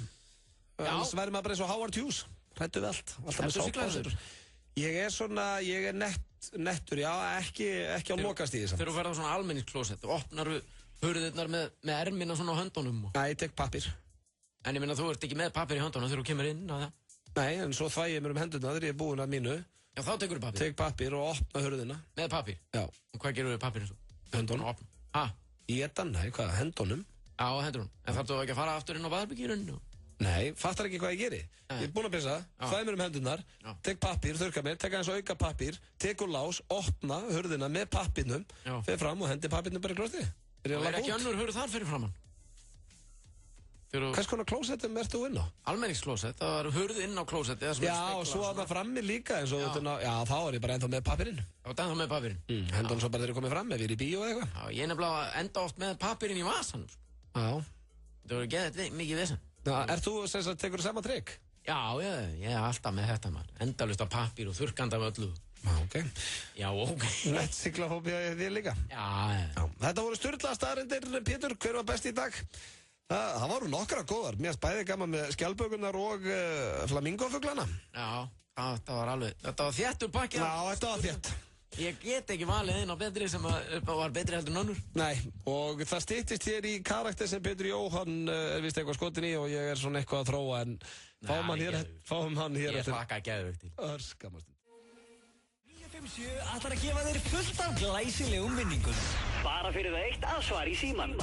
Annars væri maður bara eins og Howard Hughes, hrættu við allt. Ertu sýklaður? Ég er nettur, já, ekki á lokastíði samt. Þegar þú verður á svona almenningsklósett og opnar hurðirnar með ermina svona á höndunum. Nei, ég tek pappír. En ég minna þú ert ekki með pappír í höndunum þegar þú kemur inn á það? Nei, en svo þvæg ég mér hendurna þegar ég er búinn að mínu. Já, þá tekur þú pappír? Tek pappír og opna hurðina. Með pappír? Já. Og hvað gerur þú við pappírinn svo? Höndunum. Nei, hvað, hendunum? Já, hendunum. En þarf þú ekki að fara aftur inn á baðherberginu? Nei, fattar ekki hvað ég geri. Ég er búinn að pissa, þvæg mér hendurnar, tek pappír, þurrka mér, tek aðeins auka pappír, tekur lás, opna hurðina með pappírnum, fer fram og hendi pappírnum bara í klósettið. Og er ekki önnur hurð þar fyrir framann? Hvers konar klósettum ert þú inn á? Almenningsklósett, það var hurð inn á klósetti. Já, og svo að það frammi líka eins og já, þá er ég bara ennþá með pappirinn. Já, ennþá með pappirinn. Hendan svo bara þegar ég komið fram, ef ég er í bíó eða eitthvað. Já, ég er nefnilega enda oft með pappirinn í vasanum. Já. Það voru geðið mikið vesen. Er þú sem sagt tekur sama trikk? Já, ég er alltaf með þetta maður. Endalaust af pappír og þurrkanda af öllu. Ok. Já, ok. Nett siglafóbía þér líka. Já. Þetta voru sturlaðar staðreyndir, Pétur. Hver var best í dag? Það voru nokkra góðar. Mér finnst bæði gaman með skjaldbökunar og flamingofuglana. Já, þetta var þéttur pakki. Já, þetta var þétt. Ég get ekki valið einn á betri sem var betri heldur en önnur. Nei, og það styttist hér í karakter sem Pétur Jóhann er vist eitthvað skotin í og ég er svona eitthvað að þróa en fáum hann hér. Ég hlakka geðveikt til. Örskamast. 957 ætlar að gefa þér fullt af glæsilegum vinningum. Bara fyrir það eitt að svara í síman.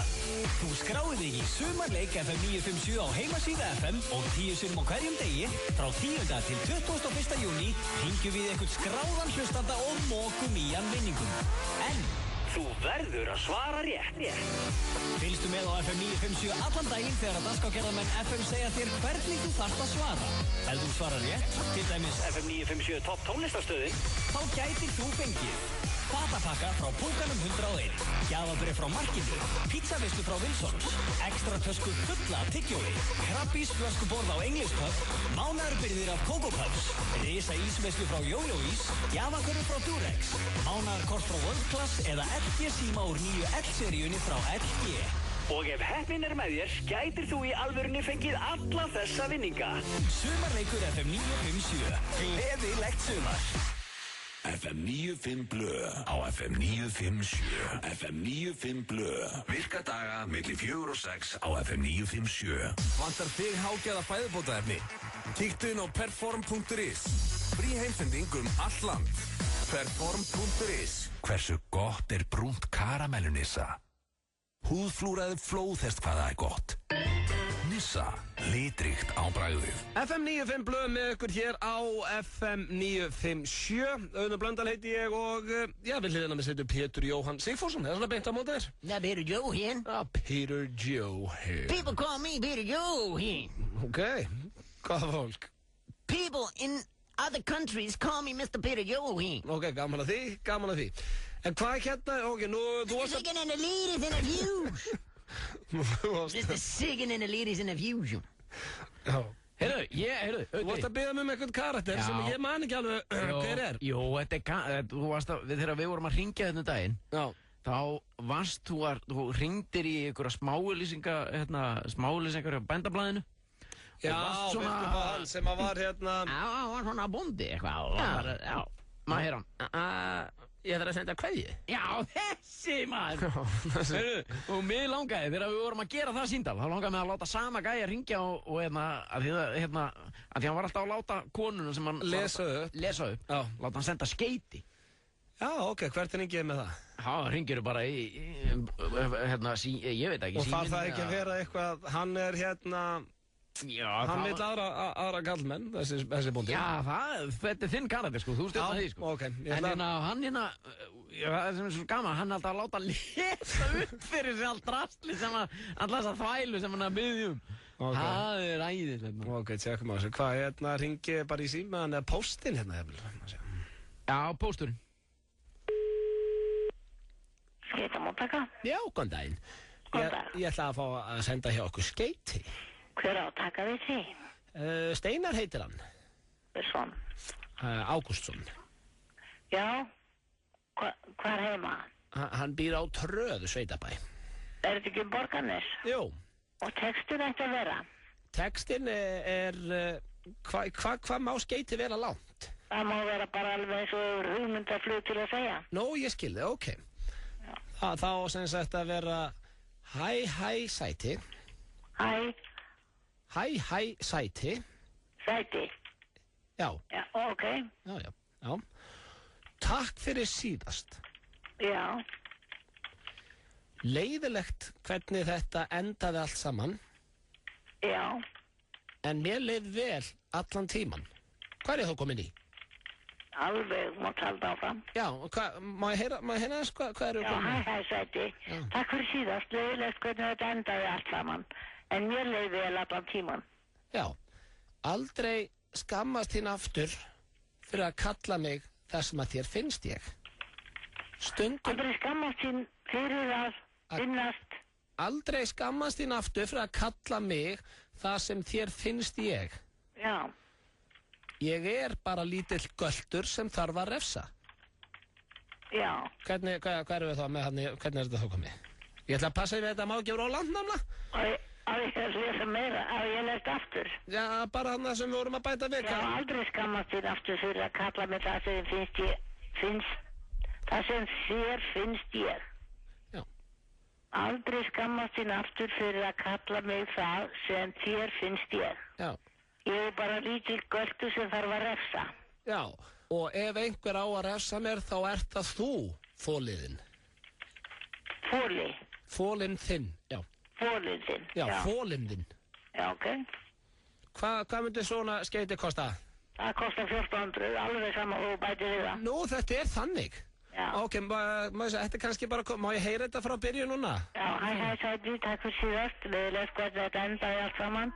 Þú skráði þig í sumarleik FM 957 á heimasíða FM og 10 sinnum á hverjum degi frá 10. til 21. júní hringjum við einhvern skráðan hlustanda og mókum í hann vinningum. En þú verður að svara rétt. Fylgstu með á FM 957 allan daginn þegar að dagskrárgerðarmenn FM segja þér hvernig þú þarft að svara. Ef þú svarar rétt, til dæmis FM 957 topp tónlistarstöðin, þá gætir þú fengið fatapakka frá Pókanum 101, gjafabréf frá Markinu, pizzaveislu frá Wilsons, ekstra tösku fulla af tyggjói, krabbís flöskuborð á English Pub, mánaðarbyrðir af Coco Puffs, risa ísveislu frá Jojo Ís, gjafakörfu frá Durex, mánaðarkort frá World Class eða LG síma úr nýju L-seríunni frá LG. Og ef heppnin er með þér, gætir þú í alvörunni fengið alla þessa vinninga. Sumarleikur FM 957. Gleðilegt sumar. FM 95 Blö á FM 957. FM 95 Blö. Virka daga milli 4 og 6 á FM 957. Vantar þig hágæða fæðubótaefni? Kíktu inn á perform.is. Frí heimsending all land. Perform.is. Hversu gott er brúnt karamellu, Nissa? Húðflúraði flóðhest hvað það er gott. Nissa, litríkt á bragðið. FM 95 Blöð með ykkur hér á FM 957. Auðun Blöndal heiti ég og við hliðina með setur Pétur Jóhann Sigfússon. Það er svona beint á móti þér. Peter Joe here. Peter Joe here. People call me Peter Joe here. Ok, hvaða fólk? People in other countries call me Mr. Peter Johi. Ok, gaman að því. En hvað hérna, ok, nú, þú varst Singing in the ladies in the views. Mr. Singing in the ladies in the views. Já. Heyrðu. Þú varst að biðja mig einhvern karakter sem ég man ekki alveg hver Jú, þú varst að, þegar við vorum að hringja þetta daginn. Já. Þá þú hringdir í einhverja smáauglýsingar á Bændablaðinu. Já, veistu hvað hann sem að var hérna... Já, hann var svona bóndi eitthvað. Já, maður heyr hann. Ég þarf að senda kveðju. Já, þessi maður. Og mig langaði, þegar við vorum að gera það síndal, þá langaði mig að láta sama gæja hringja og að því hann var alltaf að láta konuna sem hann... Lesa upp. Já. Láta hann senda skeiti. Já, ok, hvert hringið með það? Já, hringir bara í ég veit ekki. Og þarf það ekki að vera eitthvað, hann er hérna... Já, hann vil aðra kallmenn, þessi bóndi. Já, þetta er þinn karakter, sko, þú stjórnar því, sko. Ok. En hann það sem er svo gaman, hann er alltaf að láta lesa upp fyrir sig allt drastli sem alltaf þessa þvælu sem hann er að biðja um. Það er æðislegt. Ok, tjekkum á þessu. Hvað, hérna, hringi bara í símaðan eða póstinn hérna, Já, pósturinn. Skeitamóttaka? Já, góðan daginn. Ég ætla að fá að senda hjá okkur skeiti. Hver á að taka við því? Steinar heitir hann. Hversson? Ágústsson. Já, hvar heima? Hann býr á Tröðu, Sveitabæ. Er þetta ekki Borgarnes? Jú. Og textin ætti að vera? Textin er, hvað má skeiti vera langt? Það má vera bara alveg eins og hugmyndaflug til að segja. Nó, ég skilði, ok. Þá sem sagt að vera hæ sæti. Hæ sæti. Sæti? Já. Já, ok. Já. Takk fyrir síðast. Já. Leiðilegt hvernig þetta endaði allt saman. Já. En mér leið vel allan tíman. Hvað er þá komin í? Alveg, mátt halda áfram. Já, má ég heyra þess hvað eru komin í? Já, hæ sæti. Takk fyrir síðast, leiðilegt hvernig þetta endaði allt saman. En mér leið vel allan tíman. Já, aldrei skammast þín aftur fyrir að kalla mig það sem að þér finnst ég. Aldrei skammast þín fyrir að finnast. Aldrei skammast þín aftur fyrir að kalla mig það sem þér finnst ég. Já. Ég er bara lítill göltur sem þarf að refsa. Já. Hvað erum við þá með hann, hvernig er þetta þá komið? Ég ætla að passa yfir þetta má ekki vera á landnámla. Á ég að lesa meira, á ég að lesa aftur? Já, bara hann sem við vorum að bæta við. Já, aldrei skammast þín aftur fyrir að kalla mig það sem þér finnst ég. Já. Aldrei skammast þín aftur fyrir að kalla mig það sem þér finnst ég. Já. Ég er bara lítill göltur sem þarf að refsa. Já, og ef einhver á að refsa mér þá ert það þú, fóliðinn. Fóli? Fólinn þinn, já. Fólinn þinn? Já, fólinn þinn. Já, ok. Hvað myndi svona skeiti kosta? Það kostar 1400, alveg sama og bæti við það. Nú, þetta er þannig. Já. Ok, þetta er kannski bara, má ég heyra þetta frá byrju núna? Já, hæ, sæti, takk fyrir síðast. Leiðilegt hvernig þetta endaði allt saman.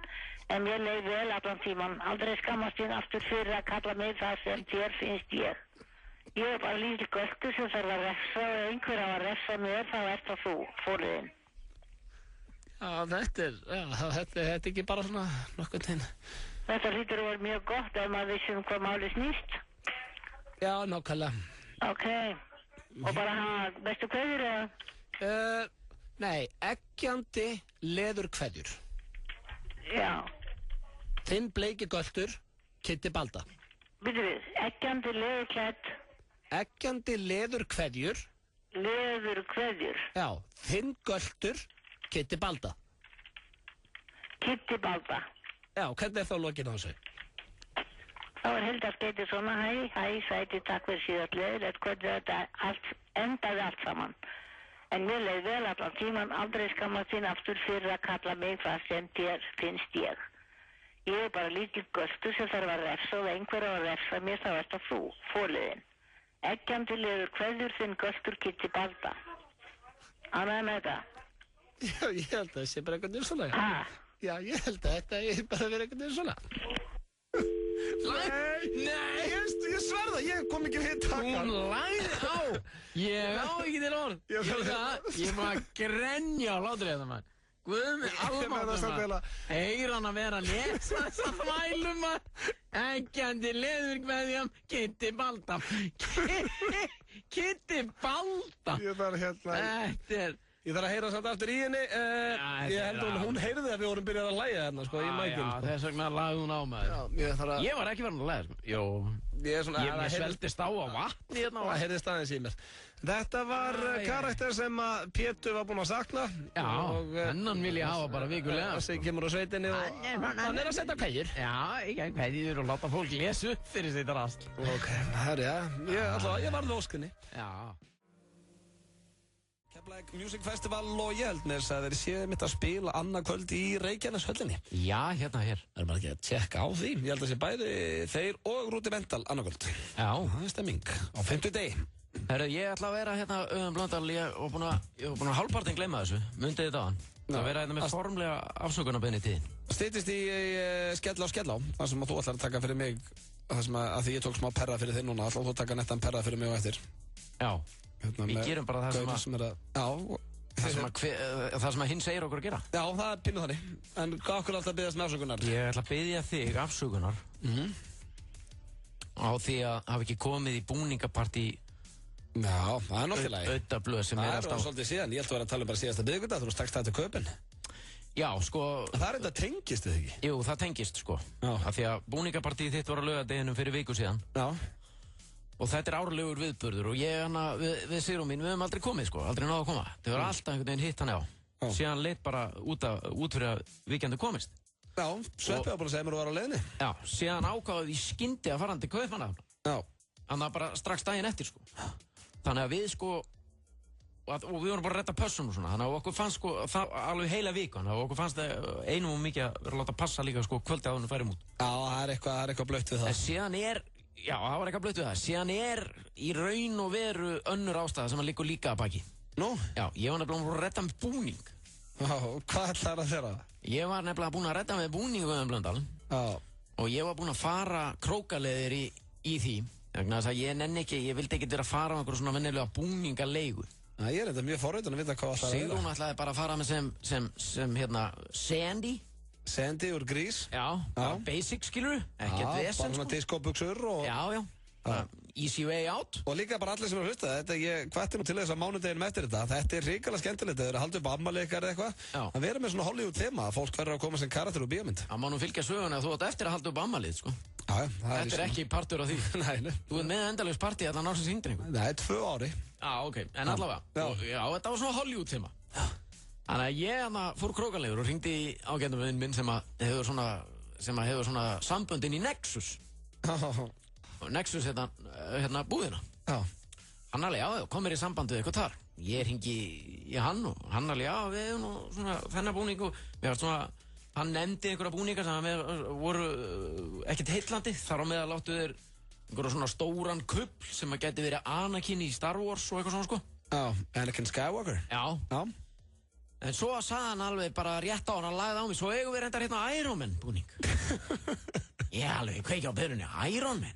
En mér leið vel allan tíman. Aldrei skammast þín aftur fyrir að kalla mig það sem þér finnst ég. Ég er bara lítill göltur sem þarf að refsa og einhver á að refsa mér, þá ert það þú, fóliðinn. Já, þetta er ekki bara svona nokkuð til. Þetta hlýtur að vera mjög gott ef maður vissum hvað máli snýst. Já, nákvæmlega. Ok, og bara hafa bestu kveðjur eða? Nei, eggjandi leðurkveðjur. Já. Þinn bleiki göltur, Kitty Balda. Byrju við, eggjandi leðurklædd. Eggjandi leðurkveðjur. Leðurkveðjur? Já, þinn göltur, Kitty Balda. Kitty Balda? Já, hvernig er þá lokin á þessu? Þá er Hilda skeiti svona, hæ, sæti, takk fyrir síðast leiðilegt hvernig þetta endaði allt saman. En mér leið vel allan tíman, aldrei skammast þín aftur fyrir að kalla mig það sem þér finnst ég. Ég er bara lítill göltur sem þarf að refsa og einhver á að refsa mér, þá ert það þú, fóliðinn. Eggjandi leður kveðjur þinn göltur Kitty Balda. Ánægði með þetta? Já, ég held að það sé bara einhvern veginn svona. Hæ? Já, ég held að þetta er bara verið einhvern veginn svona. Nei! það, ég kom ekki við taka. Hún lagði á. Ég á ekki til orð. Ég var að grenja á hlátri þetta, maður. Guð mig almáttur, maður. Heyr hann að vera að lesa þessa þvælu, maður. Ekkjandi leðurkveðjum, Kitty Baldam. Kitty Baldam. Þetta er... Ég þarf að heyra samt aftur í henni. Ég held að hún heyrði að við vorum byrjað að lægja hérna, sko, í mækjum. Já, þess vegna lagði hún á maður. Ég var ekki verið að lægja, sko. Jó, ég sveltist á vatni hérna. Það heyrðist aðeins í mér. Þetta var karakter sem að Pétur var búinn að sakna. Já, hennan vil ég hafa bara vikulega. Þessi kemur á sveitinni og hann að setja kveðjur. Já, ekki kveðjur og láta fólk lesa upp fyrir sitt rast. Ok, herri, ég var við óskunni. Já. Keflavík Music Festival og ég held með þess að þeir séu mitt að spila annað kvöld í Reykjaneshöllinni. Já, hérna hér. Það maður ekki að tjekka á því. Ég held að sé bæði þeir og Rudimental annað kvöld. Já. Það er stemming. Á 50 degi. Herru, ég ætla að vera hérna Blöndal, ég var búinn að hálfpartinn gleyma þessu. Mundið þetta á hann. Það vera hérna með formlega afsökunarbeiðni í tíðin. Styttist í skella á. Það sem að þú ætlar að taka fyrir mig. Það sem að því ég tók smá perra fyrir þig núna. Ætlar þú að taka nettan perra fyrir mig og eftir. Já. Við gerum bara það sem að hinn segir okkur að gera. Já, það er pínu þannig. En hvað okkur alltaf byggðast með afsökunar? Ég ætla að byggja þig afsökunar á því að hafa ekki komið í búningapartí. Já, það er nokkuð lagi. Auðablöð sem er alltaf. Það er svolítið síðan. Ég ætla að vera að tala bara síðasta miðvikudag. Þú stakst það til kaupin. Já, sko. Það er þetta tengist, eða ekki? Jú, það tengist, sko. Af því að búningapartíð þitt var á laugardeginum fyrir viku síðan. Já. Og þetta er árlegur viðburður og við Sigrún mín, við höfum aldrei komið, sko, aldrei náðu að koma. Þau var alltaf einhvern veginn hitt hann á. Síðan leitt bara út fyrir að víkjandi komist. Já, Sveppi var búin að segja mér að vera á leiðinni. Já, síðan ákváðu í skyndi að fara hann til Kaupmannahafnar. Já. Þannig að bara strax daginn eftir, sko. Þannig að við, sko, og við vorum bara að retta pössun og svona, þannig að okkur fannst, sko, alveg heila viku, þannig að okkur fannst einum og mikið að vera að láta passa líka, sko, kvöldi að hún færi út. Já, það er eitthvað blautt við það. En síðan já, það var eitthvað blautt við það. Síðan í raun og veru önnur ástæða sem að liggur líka að baki. Nú? Já, ég var nefnilega búin að redda með búning. Já, hvað ætlaði að þeirra? Ég var nefnilega búin að redda með búning við Blöndal. Já. Og ég var búin að fara krókaleðir í því. Þannig að ég vildi ekkert vera að fara á einhverjum svona vennilega búningaleigu. Já, ég er þetta mjög forrautin að vita hvað alltaf að vera. Sigrún ætlaði bara að fara með sem Sandy. Sandy úr grís? Já, basic skilur, ekkert vesen. Bara svona diskóbuxur og... Já. Easy way out. Og líka bara allir sem er að hlusta, ég hvætti nú til þess að mánudeginum eftir þetta er hrikalega skemmtilegt, það er að halda upp ammaleikar eða eitthvað. Það verður með svona Hollywood tema, að fólk verður að koma sem karakter úr bíómynd. Það má nú fylgja söguna að þú átt eftir að halda upp ammalið, sko. Þetta er ekki partur af því. Nei. Þú ert með endalaus partí allan ársins hindringu. Nei, 2 ári. Já, ok, en allavega. Já, þetta var svona Hollywood tema. Þannig að ég fór krókalegur og hringdi í ágættum vinn minn sem hefur svona samböndin í Nexus. Nexus hérna búðina. Já. Hann alveg, já, kom mér í samband við eitthvað þar. Ég hringi í hann og hann alveg, já, við hefum nú svona þennan búning og við varum svona, hann nefndi einhverja búningar sem voru ekkert heillandi. Þar á meðal áttu þeir einhverja svona stóran kubbl sem að geti verið Anakin í Star Wars og eitthvað svona, sko. Já, Anakin Skywalker. Já. En svo sagði hann alveg bara rétt á hann, hann lagði á mig, svo eigum við reyndar hérna Iron Man búning. Ég alveg kveiki á byrjunni, Iron Man?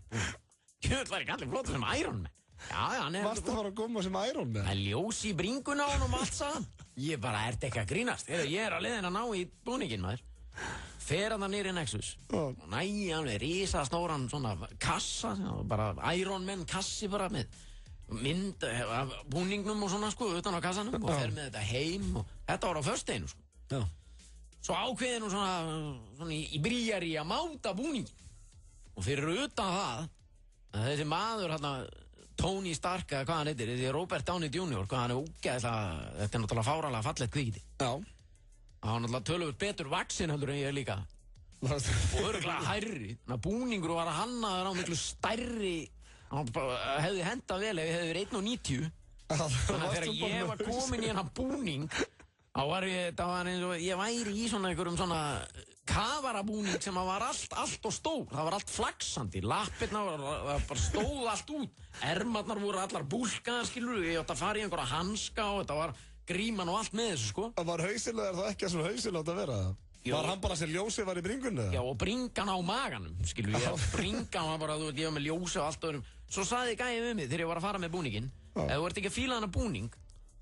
Kjöld var ekki allir flottur sem Iron Man. Já, hann er... Varstu að fara að koma sem Iron Man? Það er ljós í bringuna á hann og allt sagðan. Ég bara, ert ekki að grínast? Ég er á leiðin að ná í búningin, maður. Fer hann það niður í Nexus. Og alveg risa snóran svona kassa, bara Iron Man kassi bara með mynd af búningnum og svona, sko, utan á kassanum og fer með þetta heim og þetta var á föstudeginu, sko. Já. Svo ákveði nú svona í bríjari að máta búningin og fyrir utan það að þessi maður hérna Tony Stark eða hvað hann heitir, þessi Robert Downey Jr. Hvað hann er ógeðslega, þetta er náttúrulega fáralega fallegt kvíti. Já. Hann var náttúrulega töluvert betur vaxinn heldur en ég líka og örugglega hærri. Búningur var að hannaður á miklu stærri. Hann hefði hendað vel ef ég hefði verið 1,90. Þannig að þegar ég var komin í hennar búning þá var ég væri í svona einhverjum svona kafarabúning sem var allt og stór. Það var allt flaksandi, lappirnar bara stóð allt út, ermarnar voru allar búlkaðar, skilur. Ég átti að fara í einhverja hanska og þetta var gríman og allt með þessu, sko. Það var hausilegar þá ekki að svona hausilegt að vera það? Var hann bara sem ljósið var í bringunni? Já, og bringan á maganum, skilur ég. Bringan var bara, þú veit, ég var með ljósið og allt öðrum. Svo sagði gæið við mig þegar ég var að fara með búninginn. Ef þú ert ekki að fíla hana búning,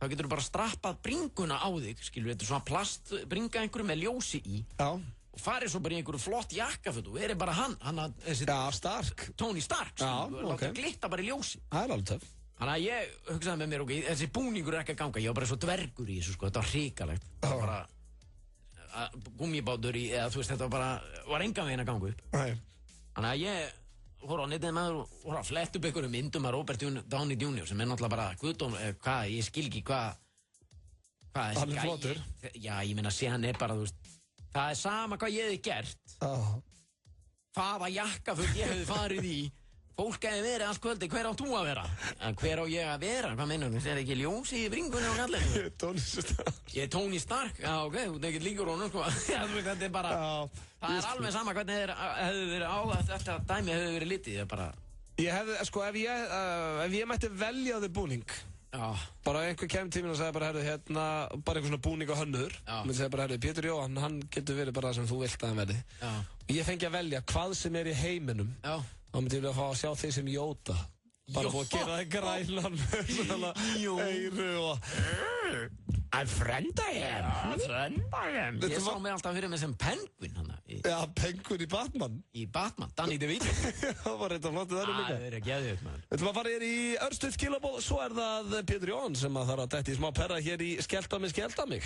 þá getur þú bara strappað bringuna á þig, skilur, þetta er svona plastbringa einhverju með ljósi í. Já. Og farið svo bara í einhverju flott jakkaföt og verið bara hann þessi... Já, Stark. Tony Stark, skilur, láta glitta bara í ljósi. Það er alveg töff. Þannig að ég hugsaði með mér, ok, þessi búningur er ekki að ganga, ég var bara svo dvergur í þessu, sko, þetta var hrikalegt. Það var bara gummibátur í, eða þú veist, þetta var engan veginn að ganga upp. Nei. Þannig að ég fór á netið maður og fór að fletta upp einhverjum myndum af Robert Downey Jr. sem er náttúrulega bara, guðdóm, hvað, ég skil ekki hvað þessi hann er flottur. Já, ég meina, sé hann er bara, þú veist, það er sama hvað ég hefði gert. Hvaða jakkaföt ég hefði farið í. Fólk hefði verið allt kvöldi, hver átt þú að vera? En hver á ég að vera? Hvað meinar þú? Það er ekki ljósi í bringunni og kallinu? Tony Stark. Ég er Tony Stark? Já, ok, þú er ekkert líkur honum, sko. Já, þú veist, þetta er bara... Það er alveg sama hvernig hefði verið á þetta dæmi hefði verið litið, það er bara... Ég hefði, sko, ef ég mætti velja þig búning, bara einhver kemur tíminn og segja bara, herru, hérna, bara einhver svona búning á hönnur, menn segja bara, herru, Pétur Jóhann, hann getur verið bara það sem þú vilt að hann verði. Ég fengi að velja hvað sem er í heiminum. Þá myndi ég vilja fá að sjá þig sem Jóta. Bara búið að gera það grælan með svona eyru og... I'm friend I am. Ég sá mig alltaf fyrir mig sem Penguin hana. Já, Penguin í Batman. Í Batman, Danny DeVito. Það var reynda flott það líka. Það er ekki aðeins, maður. Við ætlum að fara hér í örstuð skilabóð, svo er það Pétur Jóhann sem að þarf að detti í smá perra hér í Skellta mig.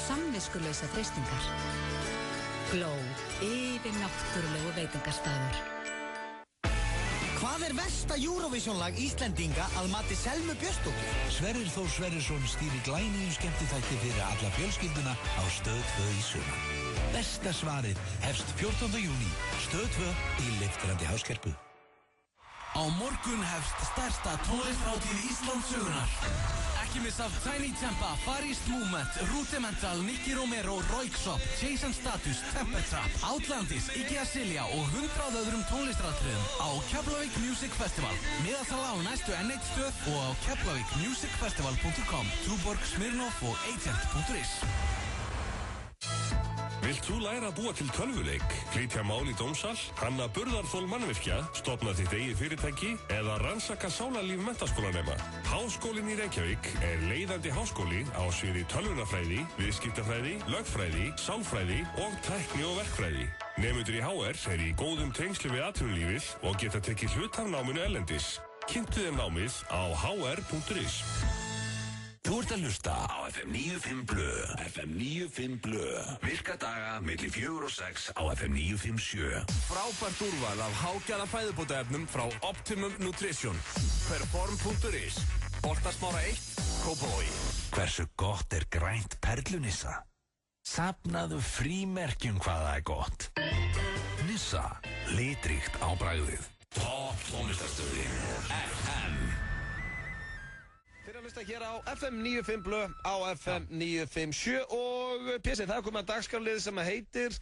Samviskulausa freistingar. Gló, yfir náttúrulegu veitingastaður. Hvað er versta Eurovision-lag Íslendinga að mati Selmu Björnsdóttur? Sverrir Þór Sverrisson stýrir glænýjum skemmtiþætti fyrir alla fjölskylduna á Stöð 2 í sumar. Besta svarið hefst 14. júní, Stöð 2 í leiftrandi Háskerpu. Á morgun hefst stærsta tónlisthátíð Íslandssögunar. Ekki missa af Tiny Tempa, Far East Movement, Rudimental, Nicky Romero, Royksopp, Jason Status, Temper Trap, Outlandis, Iggy Azalea og 100 öðrum tónlistaratriðum á Keflavík Music Festival. Miðasala á næstu N1 stöð og á keflavíkmusicfestival.com, Tuborg, Smirnoff og agent.is. Vilt þú læra að búa til tölvuleik, flytja mál í dómsal, hanna burðarþol mannvirkja, stofna þitt eigið fyrirtæki eða rannsaka sálarlíf menntaskólanema? Háskólinn í Reykjavík er leiðandi háskóli á sviði tölvunarfræði, viðskiptafræði, lögfræði, sálfræði og tækni og verkfræði. Nemendur í HR er í góðum tengslu við atvinnulífið og geta tekið hlut af náminu erlendis. Kynntu þér námið á hr.is. Þú ert að hlusta á FM 95 Blö. FM 95 Blö. Virka daga milli 4 og 6 á FM 957. Frábært úrval af hágæða fæðubótaefnum frá Optimum Nutrition. Perform.is. Boltasmára 1, Kópavogi. Hversu gott er grænt perlunissa? Safnaðu frímerkjum hvað það er gott. Nissa, litríkt á bragðið. Topp tónlistarstöðin FM. Þeir að hlusta hér á FM 95 Blö á FM 957 og PC, það er komið að dagskrárlið sem heitir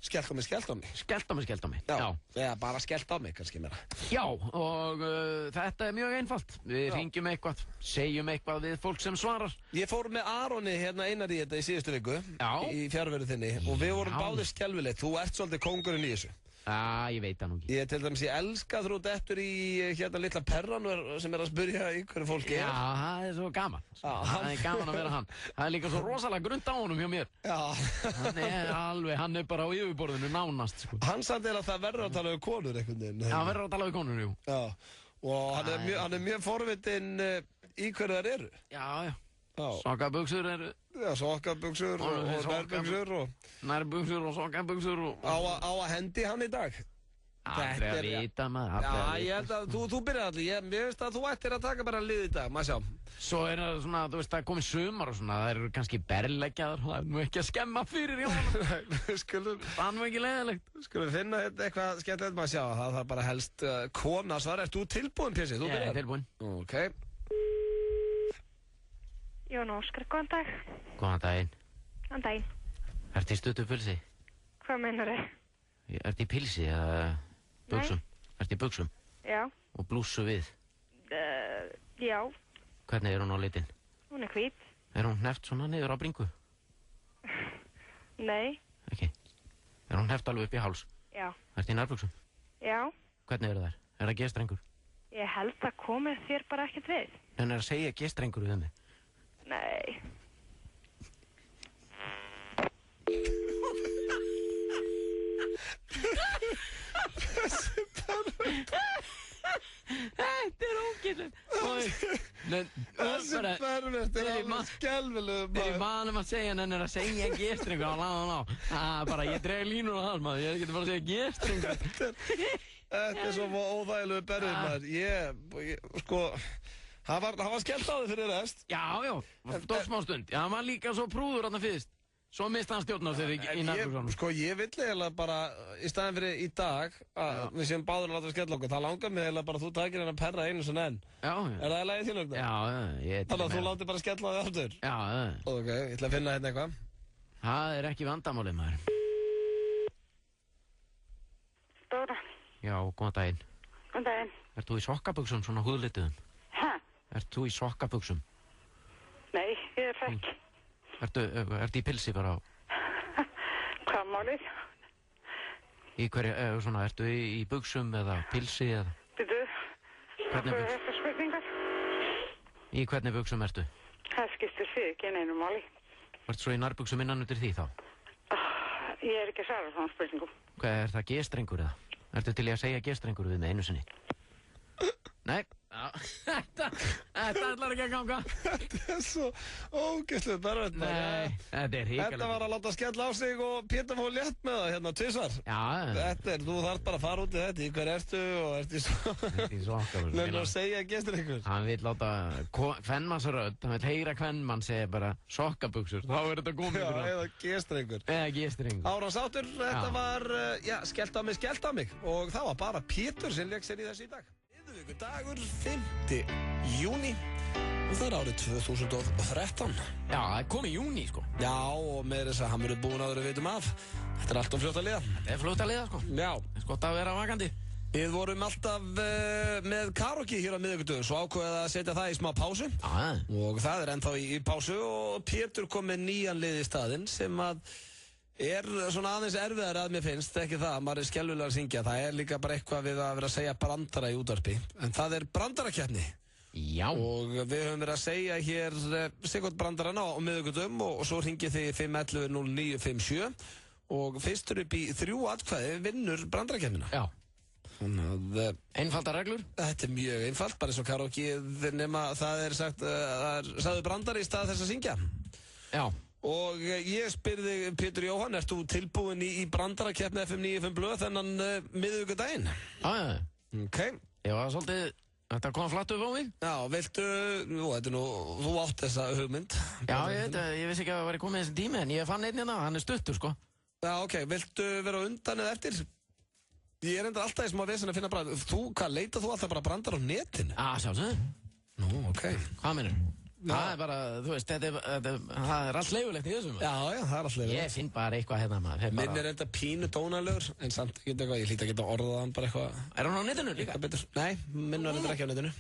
Skellt á mig. Skellt á mig. Já. Eða bara skellt á mig, kannski meira. Já, og þetta er mjög einfalt. Við hringjum eitthvað, segjum eitthvað við fólk sem svarar. Ég fór með Aroni hérna einar í þetta í síðustu viku, í fjárveru þinni, og við vorum báðir skelfilegt. Þú ert svolítið kóngurinn í þessu. Já, ég veit það nú ekki. Ég til dæmis, ég elska þú dettur í hérna litla perran sem er að spyrja í hverju fólki er. Já, það er svo gaman. Það er gaman að vera hann. Það er líka svo rosalega grunnt á honum hjá mér. Já. Hann er bara á yfirborðinu nánast, sko. Hann samt að það verður að tala við konur einhvern veginn. Já, verður að tala við konur, jú. Já, og hann er mjög forvitinn í hverju þær eru. Já. Sokkabuxur eru... Já, sokkabuxur og nærbuxur og... Nærbuxur og sokkabuxur og... Á að hendi hann í dag? Aldrei að vita maður. Já, ég held að þú byrjar allir. Ég veist að þú ættir að taka bara lið í dag, maður sjá. Svo er það svona, þú veist, það er komið sumar og svona, það eru kannski berleggjaðar, það er nú ekki að skemma fyrir hjá hann. Það er nú ekki leiðilegt. Skulum finna eitthvað skemmtilegt, maður sjá. Það er bara helst kona svar. Ert þú tilbúin, Pési? Ég er tilbúin. Ok. Jón Óskar, góðan dag. Góðan daginn. Góðan daginn. Ertu í stuttu pilsi? Hvað meinar þau? Ertu í pilsi eða buxum? Ertu í buxum? Já. Og blússu við? Já. Hvernig er hún á litinn? Hún er hvít. Er hún hneft svona niður á bringu? Nei. Ekki. Er hún heft alveg upp í háls? Já. Ertu í nærbuxum? Já. Hvernig eru þær? Er það G-strengur? Ég held að komið þér bara ekkert við. En er að segja G-strengur við mig? Nei. Þessi pervert. Þetta er ógeðslegt. Þessi pervert er alveg skelfilegur maður. Þegar ég vanum að segja hann er að segja G-strengur á lána. Bara ég dreg línur á það maður. Ég geti bara að segja G-strengur. Þetta er svo óþægilegu berðið maður. Sko, hann var skellt á þig fyrir rest. Já, stóð smá stund. Já, hann var líka svo prúður þarna fyrst. Svo mista hann stjórn á þér í nærbuxunum. Sko, ég vill eiginlega bara, í staðin fyrir í dag, að við séum báður að láta skella okkur, það langar mig eiginlega bara að þú takir hennar perra einu svona enn. Já. Er það í lagi til okkur? Já, ég til Þannig að þú láti bara skella á þig aftur? Já. Ok, ég ætla að finna hérna eitthvað. Það er ekki vandamálið, maður. Dóra. Já, góðan daginn. Góðan daginn. Ert þú í sokkabuxum, svona húðlituðum? Hæ? Ert þú í sokkabuxum? Nei, ég er það ekki. Ertu í pilsi bara á? Hvað málið? Í hverju, svona, ertu í buxum eða pilsi eða? Býtu, Hvernig hvað er þetta spurningar? Í hvernig buxum ertu? Það skiptir sig ekki einu máli. Ertu svo í nærbuxum innan undir því þá? Ég er ekki að svara svona spurningum. Hvað, er það G-strengur eða? Ertu til ég að segja G-strengur við mig einu sinni? Nei, þetta ætlar ekki að ganga. Þetta er svo ógeðslega berðið. Nei, þetta er hrikalegt. Þetta var að láta skella á sig og Pétur fór létt með það hérna tvisvar. Já. Þú þarf bara að fara út í þetta, í hver ertu og ertu í sokkabuxum. Nefnir að segja gestur ykkur. Hann vil láta kvenmannsrödd, hann vil heyra kvenmann segja bara sokkabuxur. Þá er þetta komið fyrir hann. Eða gestur ykkur. Árans áttur, þetta var, skellt á mig og það var bara Pétur sem lék sér í þessu í dag. Dagur 5. júni og það er árið 2013. Já, það er komið júni sko. Já, og með þess að hann verður búin að vera vitum af. Þetta er alltaf fljótt að liða. Þetta er fljótt að liða sko. Já. Það er gott að vera vakandi. Við vorum alltaf með karaoke hér á miðvikudögum, svo ákveðið að setja það í smá pásu. Og það er ennþá í pásu og Pétur kom með nýjan lið í staðinn sem að er svona aðeins erfiðar að mér finnst, ekki það, maður er skelfilega að syngja, það er líka bara eitthvað við að vera að segja brandara í útvarpi, en það er brandarakeppni. Já. Og við höfum verið að segja hér Sigurd brandarana á miðvikudögum og svo hringið þið 511-0957 og fyrstur upp í 3 atkvæði vinnur brandarakeppnina. Já. Þannig að einfaldar reglur? Þetta er mjög einfalt, bara eins og karaoke nema það er sagt, sagðu brandari í stað þess að syngja. Já. Og ég spyrði Pétur Jóhann, ert þú tilbúin í brandarakeppni FM 95 blöð þennan miðvikudaginn? Já. Ok. Ég var svolítið, þetta kom flatt upp á mig. Já, viltu, þú átt þessa hugmynd. Já, ég vissi ekki að það væri komið þessi tími, en ég fann einn hérna, hann er stuttur sko. Já, ok, viltu vera undan eða eftir? Ég er enda alltaf í smá vesen að finna brandar. Hvað leita þú alltaf bara brandar á netinu? Sjálfsögðu. Nú, ok. Hvað minnur? Það er bara, þú veist, það er allt leifulegt í þessum. Já, það er allt leifulegt. Ég finn bara eitthvað hérna maður. Minn er enda pínu dónalegur, en samt ekki eitthvað, ég hlýt að geta orðað hann bara eitthvað. Er hann á netinu líka? Nei, minn var enda ekki á netinu.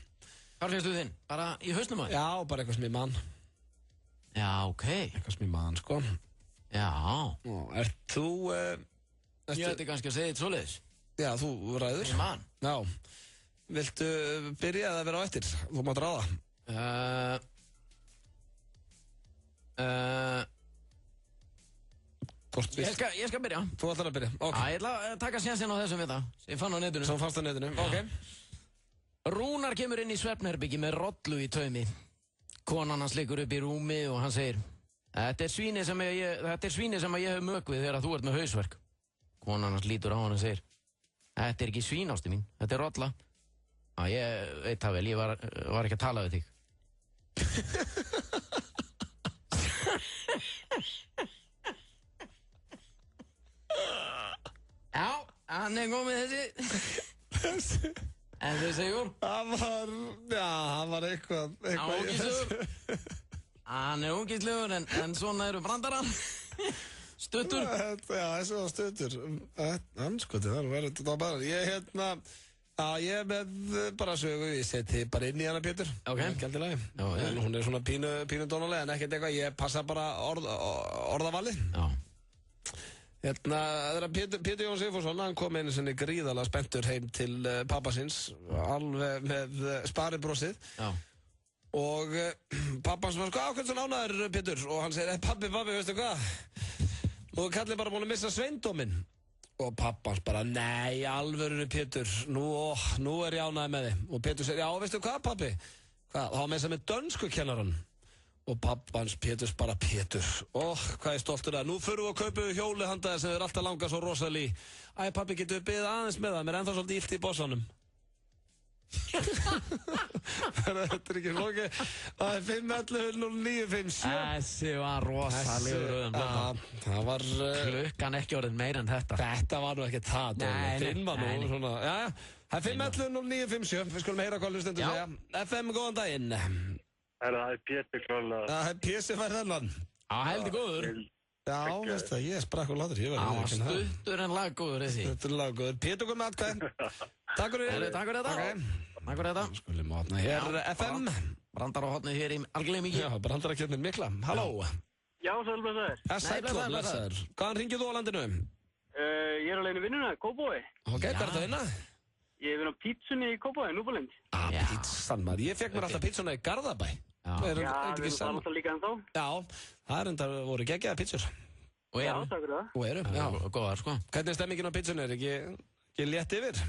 Hvar finnst þú þinn? Bara í hausnum maður? Já, bara eitthvað sem ég man. Já, ok. Eitthvað sem ég man, sko. Já. Ert þú... Ég ætti kannski að segja þetta svoleiðis. Já, þú ræður. Ég man. Já. Viltu byrja að vera á eftir? Þú mátt ráða. Ég skal byrja. Þú ætlar að byrja, ok. Ég ætla að taka sénsinn á þessum þetta sem ég fann á netinu. Sem fannst á netinu, ok. Rúnar kemur inn í svefnherbyggi með rollu í taumi. Konan hans liggur upp í rúmi og hann segir: Þetta er svínið sem ég hef mök við þegar þú ert með hausverk. Konan hans lítur á hann og segir: Þetta er ekki svín, ástu mín, þetta er rolla. Ég veit það vel, ég var ekki að tala við þig. Já, hann er komið þessi. En þau segjum? Það var eitthvað. Hann er ógeðslegur, en svona eru brandarann. Stuttur. Já, þessi var stuttur. Anskoti, það var þetta bara. Ég er með bara sögu, ég seti bara inn í hana, Pétur. Ok. Ekki alltaf lagi. Hún er svona pínu dónalega, en ekkert eitthvað, ég passa bara orðavalið. Já. Þegar Pétur Jón Sigfússon, hann kom einu sinni gríðarlega spenntur heim til pappa síns, alveg með sparibrosið. Já. Og pappa hans var sko, hvernig svona ánæður, Pétur? Og hann segir, pabbi, veistu hvað? Og kallið bara búin að missa sveindóminn. Og pappa hans bara, nei, alvörinu, Pétur, nú er ég ánæður með þig. Og Pétur segir, já, veistu hvað, pabbi? Hvað? Þá með þess að með dönsku kennarann. Og pappa hans Péturs bara, Pétur, hvað ég stoltur það. Nú förum við að kaupa hjólið handa þér sem þau alltaf langað svo rosalí. Æ, pabbi, getur við beðið aðeins með það? Mér er ennþá svolítið illt í bossanum. Þetta er ekki flókið. Það er 511-0957. Þessi var rosalegur. Það var... Klukkan ekki orðin meira en þetta. Þetta var nú ekki það. Nei. Jæja, það er 511-0957. Við skulum heyra hvað hlustendur segja. FM, góðan daginn. Það er Pétur klálega. Það er Pési fær þennan. Já, heldur góður. Já, veist það, ég sprakk og látur. Já, stuttur en laggóður þessi. Stuttur en laggóður. Pétur kom með atkvæði. Takk fyrir þetta. Takk fyrir þetta. Skulum átna hér FM. Brandar á hotnið hér í algjörlega mikið. Já, brandarakjöfnin mikla. Halló. Já, sælblessaður. Sælblessaður. Hvaðan hringir þú á landinu? Ég er alveg í vinnuna, Kópavogi. Ok, hvað er það vinna? Ég er á pítsunni í Kópavogi, Núbalind. Pítsan maður. Ég fekk mér alltaf pítsuna í Garðabæ. Já, við erum það alltaf líka ennþá. Já, það er enda voru geggjaða pítsur. Já, takk fyrir það. Og eru, já. Góðar, sko. Hvernig er stemmingin á pítsunni? Er ekki létt yfir?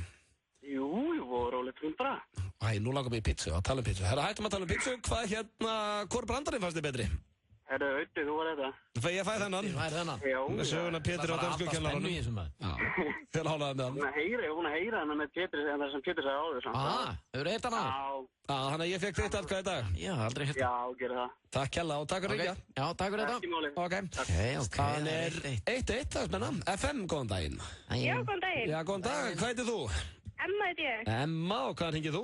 Jú, og rólegt fint bara. Æ, nú langar mér í pítsu, að tala um pítsu. Herra, hættum að tala um pítsu. Hvað hvor brandarinn fannst þið betri? Herra, Öddi, þú var þetta. Ég fæ þennan. Já. Með söguna Pétur á dönsku kennaranum. Til hálaði með hann. Ég er búin að heyra hana með Pétur, en það sem Pétur sagði áður. Hefur þið heyrt hana? Já. Þannig að ég fekk þitt atkvæði í dag. Já, aldrei heyrt. Já, gerðu það. Takk kjalla og takk fyrir ríkja. Já, takk fyrir þetta. Ok. Það er 1-1, það er spenna. FM, góðan daginn. Já, góðan daginn. Já, góðan dag. Hvað heitir þú? Emma heiti ég. Emma, og hvaðan hringir þú?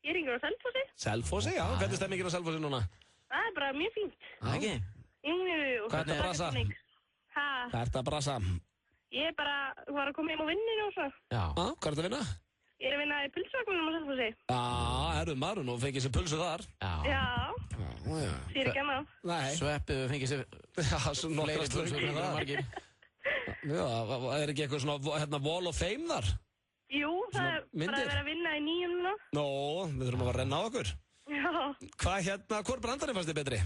Ég hringur á Selfossi. Selfossi, já. Hvernig er stemmingin á Selfossi núna? Það er bara mjög fínt. Ekki? Jú. Hvað ert að brasa? Hvað ert að brasa? Ég var að koma heim á vinninu og svo. Já. Hvað ert að vinna? Ég er að vinna í pulsvagnunum á Selfossi. Já, maður og fengið sér pulsu þar. Já. Sér ekki annað. Nei. Sveppið fengið sér fleiri pulsur en það. Já, er ekki eitthvað svona Wall of Fame þar? Jú, það er bara að vera að vinna í 9 núna. Nó, við þurfum að renna á okkur. Já. Hvor brandarinn fannst þið betri?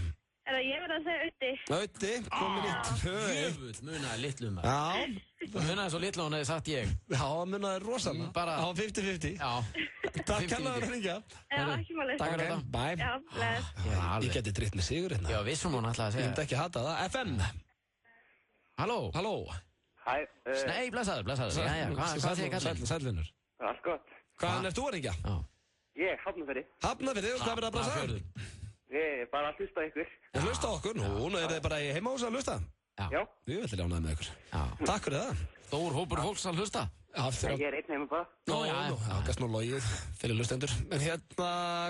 Ég verði að segja Öddi. Öddi, komin í 2. Jöfull, munaði litlu maður. Já. Munaði svo litlu hún hefði sagt ég. Já, munaði rosalega. Það var 50-50. Já. Takk kærlega fyrir að hringja. Já, ekki málið. Takk fyrir þetta. Bye. Já, bless. Ég geti dritt með sigur hérna. Já, vissum hún alltaf að segja. Ég myndi ekki hata það. FM. Halló. Hæ. Nei, blessaður. Jæja, hvað segir kallinn? Sælvinur. Allt gott. Hvaðan ert þú að hringja? Ég, Hafnarfirði. Hafnarfirði, og hvað er að brasa? Ég er bara að hlusta ykkur. Ég hlusta okkur? Nú er þið bara í heimahús að hlusta? Já. Ég vil ljánaði með ykkur. Takk fyrir það. Stór hópur fólks að hlusta? Ég er einn heima bara. Já, gæst nú logið fyrir hlustendur. En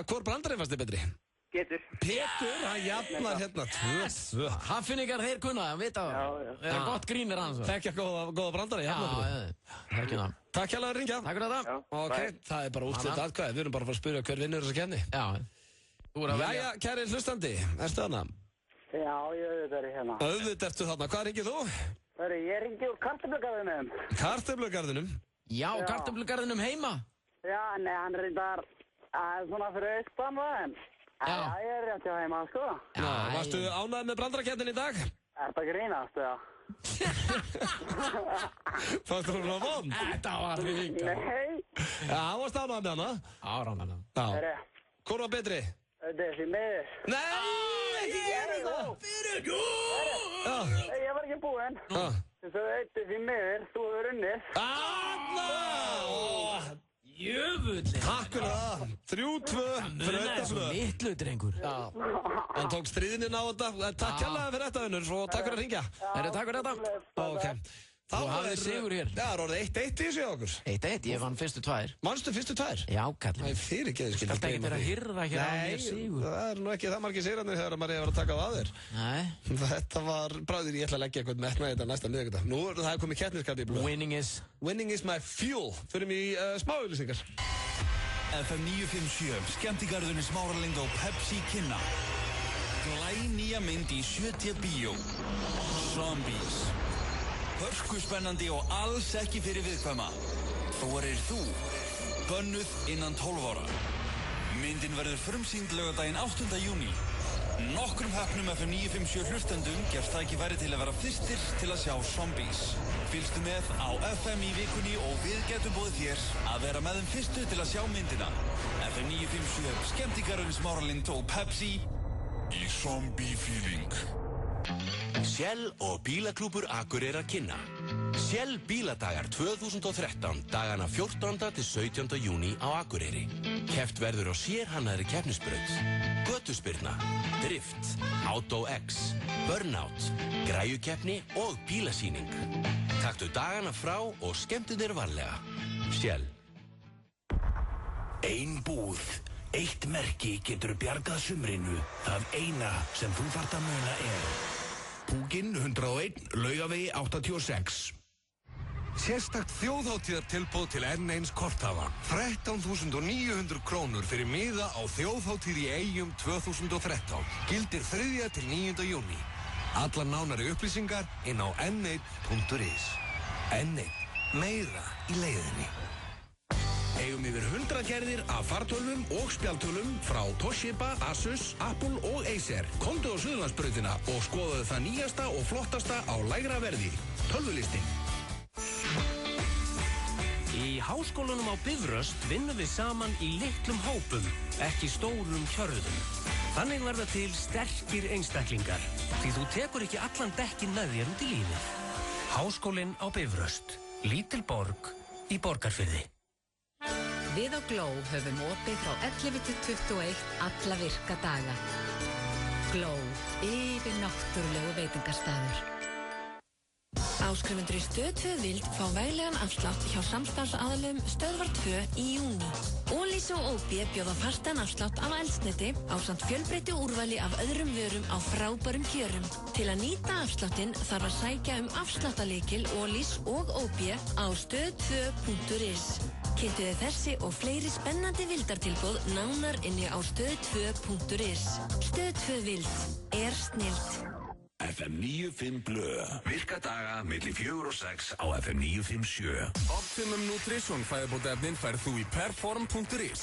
hvor brandarinn fannst þið betri? Pétur, hann jafnar 2-2. Haffinningar, þeir kunna, hann veit að það er gott grínir hans. Þekkja góða brandari, jafnar. Takk hjá að ringja. Takk fyrir þetta. Ok, það er bara útslitt atkvæði. Við erum bara að fara að spyrja hver vinnur þessa keppni. Jæja, kæri hlustandi, ertu þarna? Já, ég er hérna. Auðvitað ertu þarna. Hvað ringir þú? Ég ringi úr Kartöflugarðinum. Kartöflugarðinum? Já, Kartöflugarðinum heima? Já, nei, hann reyndar svona fyrir austan það, en ég er rétt hjá heima, sko. Já, varstu ánægð með brandarakeppnin í dag? Ertu að grínast, já. Fannst þú svona vond? Þetta var rík. Nei. Já, varstu ánægð með hana? Já, ánægð. Já. Hvor var betri? Þetta er því miður. Nei, ekki gera það! Fyrir, jú! Ég var ekki búinn. Þetta er því miður, þú hefur unnið. Jöfullin. Takk fyrir það. 3-2 fyrir auðvitað. Littlu drengur. Hann tók stríðinin á þetta. Takk hérlega fyrir þetta, vinnur, og takk fyrir að ringja. Takk fyrir þetta. Ok. Þú hafði sigur hér. Já, það voruð 1-1 í þessu hjá okkur. 1-1, ég vann fyrstu 2. Vannstu fyrstu 2? Já, kallinn. Það er fyrirgeðu, skilja. Skalt ekki vera að hirða hér á mér sigur. Nei, það er nú ekki það margir sigranir þegar maður hefur að taka á aðeir. Nei. Þetta var, bráðir, ég ætla að leggja eitthvað metna þetta næsta miðvikudag. Nú, það er komið keppniskap í blöð. Winning is my fuel. Förum í smá auglýsingar. FM 957, skemmtigarðurinn Smáralind og Pepsi kynna. Glænýja mynd í 7D bíó. Zombies. Hörkuspennandi og alls ekki fyrir viðkvæma. Þorir þú? Bönnuð innan 12 ára. Myndin verður frumsýnd laugardaginn 8. júní. Nokkrum heppnum FM 957 hlustendum gefst tækifæri til að vera fyrstir til að sjá Zombies. Fylgstu með á FM í vikunni og við getum boðið þér að vera með þeim fyrstu til að sjá myndina. FM 957, skemmtikarinn Smáralind og Pepsi í Zombie Feeling. Shell og Bílaklúbbur Akureyrar kynna Shell Bíladagar 2013 dagana 14. til 17. júní á Akureyri. Keppt verður á sérhannaðri keppnisbraut, götuspyrna, drift, Auto X, burnout, græjukeppni og bílasýning. Taktu dagana frá og skemmtu þér varlega. Shell. Ein búð, eitt merki getur bjargað sumrinu. Það eina sem þú þarft að muna Púkinn 101, Laugavegi 86. Sérstakt þjóðhátíðartilboð til N1 korthafa. 13.900 krónur fyrir miða á þjóðhátíð í Eyjum 2013. Gildir 3. til 9. júní. Allar nánari upplýsingar inn á n1.is. N1, meira í leiðinni. Eigum yfir 100 gerðir af fartölvum og spjaldtölvum frá Toshiba, Asus, Apple og Acer. Komdu á Suðurlandsbrautina og skoðaðu það nýjasta og flottasta á lægra verði. Tölvulistin. Í Háskólanum á Bifröst vinnum við saman í litlum hópum, ekki stórum hjörðum. Þannig verða til sterkir einstaklingar, því þú tekur ekki allan dekkin með þér út í lífið. Háskólinn á Bifröst, lítil borg í Borgarfirði. Við á Gló höfum opið frá 11 til 21 alla virka daga. Gló, yfir náttúrulegu veitingastaður. Áskrifendur í Stöð 2 Vild fá veglegan afslátt hjá samstarfsaðilum Stöðvar 2 í júní. Ólís og OB bjóða fastan afslátt af eldsneyti ásamt fjölbreyttu úrvali af öðrum vörum á frábærum kjörum. Til að nýta afsláttinn þarf að sækja afsláttalykil Ólís og OB á stöð2.is. Kynntu þið þessi og fleiri spennandi vildartilboð nánar inni á stöð2.is. Stöð 2 Vild snilld. FM 95 Blö. Virka daga milli 4 og 6 á FM 957. Optimum Nutrition fæðubótaefnin færð þú í perform.is.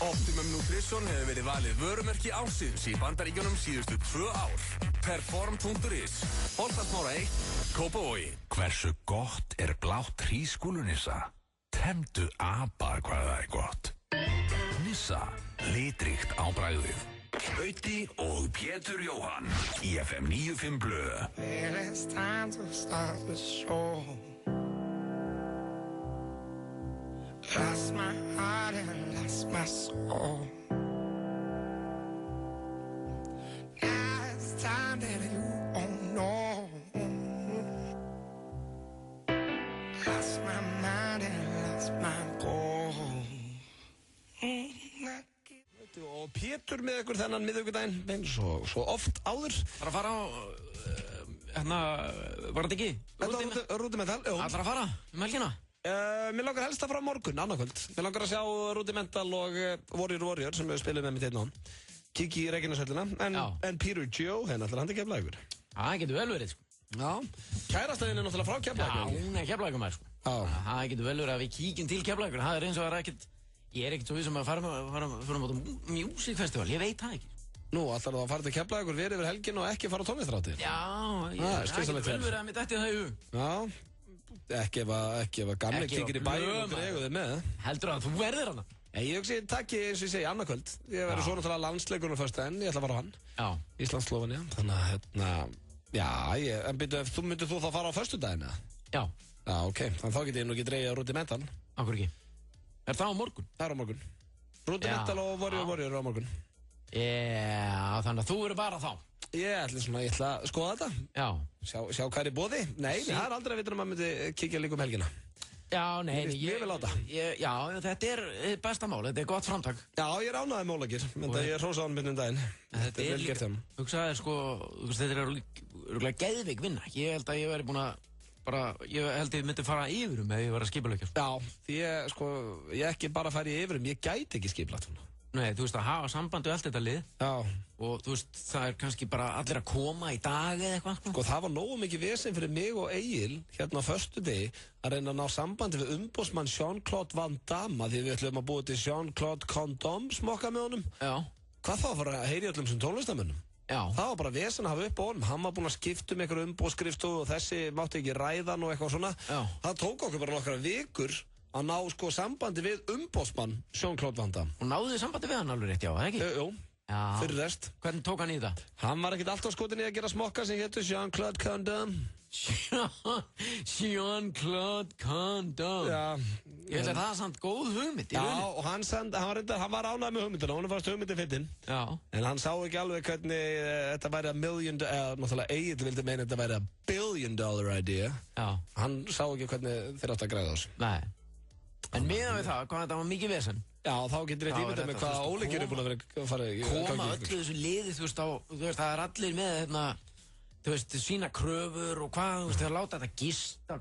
Optimum Nutrition hefur verið valið vörumerki ársins í Bandaríkjunum síðustu 2 ár. Perform.is. Holtasmára 1, Kópavogi. Hversu gott blátt hrísgrúnunissa? Temdu apa hvað það gott. Nissa, litríkt á bragðið. Gauti og Pétur Jóhann í FM 95 Blö. Well, it's time to start the show. Lost my heart and lost my soul. Now it's time that you all know. Lost my mind and lost my goal. Og Pétur með ykkur þennan miðvikudaginn svo oft áður. Það að fara á var þetta ekki? Rudimental, jú. Það að fara helgina? Mér langar helst að fara á morgun, annarkvöld. Mér langar að sjá Rudimental og Warrior sem við spilum með mitt einn á hann. Kiki í Reykjanesvöllina, en Peter Joe, náttúrulega hann Keflavíkur. Það getur vel verið, sko. Já, kærastæðin náttúrulega frá Keflavíkur. Já, hún Keflavíkur maður, sko. Það getur vel verið að við kíkjum til Keflavíkur. Það eins og það ekkert. Ég ekkert svo vissum að fara á Music Festival, ég veit það ekki. Nú, ætlar það að fara til Keflavíkur verið yfir helgin og ekki fara á tónlistarhátíð? Já, það getur vel verið að mér dætti það í hug. Já, ekki ef að gamli kíkir í bæinn og dregur þig með. Heldur að þú verðir hana? Ég hugsi, takk eins og ég segi, annarkvöld. Ég verður svo náttúrulega landsleikurinn á föstudaginn, ég ætla að fara á hann. Já. Íslands-Slóvenía, þannig að, en myndir þú þá fara á föstudaginn, eða? Já. Já, ok, þannig þá get ég nú ekki dreigja Rudimental. Akkur ekki? Það á morgun? Það á morgun. Rudimental og Warrior á morgun. Já, þannig að þú eru bara þá. Ég ætla að skoða þetta. Já. Sjá hvað í boði. Nei, það er aldrei að vita að maður myndi kíkja líka helgina. Já, nei. Ég vil á það. Já, þetta besta mál, þetta gott framtak. Já, ég ánægði með Ólafur, menn það ég hrósa á hann myndum daginn. Þetta vel gert hjá hann. Hugsaði, sko, þetta örugglega geðveik vinna. Ég held að ég væri búin að ég held ég myndi fara yfirum ef ég var að skipuleggja. Já, því ég ekki bara færi yfirum, ég gæti ekki skipulagt hún. Nei, þú veist að hafa samband við allt þetta lið. Já. Og þú veist, það er kannski bara allir að koma í dag eða eitthvað. Sko, það var nógu mikið vesen fyrir mig og Egil hérna á föstudegi að reyna að ná sambandi við umboðsmann Jean-Claude Van Damme því við ætlum að búa til Jean-Claude Condom smokka með honum. Já. Hvað þá að fara að heyri öllum sem tónlistamönnum? Já. Það var bara vesen að hafa upp á honum. Hann var búinn að skipta einhverju umboðsskrifstofu og þessi mátti ekki ræðan og eitthvað svona. Já. Það tók okkur bara nokkra vikur að ná sko sambandi við umboðsmann Jean-Claude Van Damme. Og náðu þið sambandi við hann alveg rétt, já, eða ekki? Jú, fyrir rest. Hvernig tók hann í það? Hann var ekkert alltaf skotin í að gera smokka sem héttu Jean-Claude Condom. Jean-Claude Condom. Já. Ég held að það er samt góð hugmynd í rauninni. Já, og hann var ánægð með hugmyndina, hún fannst hugmyndin fyndin. Já. En hann sá ekki alveg hvernig þetta væri náttúrulega Egil vildi meina þetta væri $1 billion idea. Já. Hann sá ekki hvernig þeir átt að græða þessu. Nei. En miðan við það, hvað þetta var mikið vesen. Já, þá getur þetta ímyndað með hvað óleikir er búin að vera fara í koma öllu þessu liði, þú veist, það er allir með þú veist, sína kröfur og hvað, þú veist, það láta þetta gista,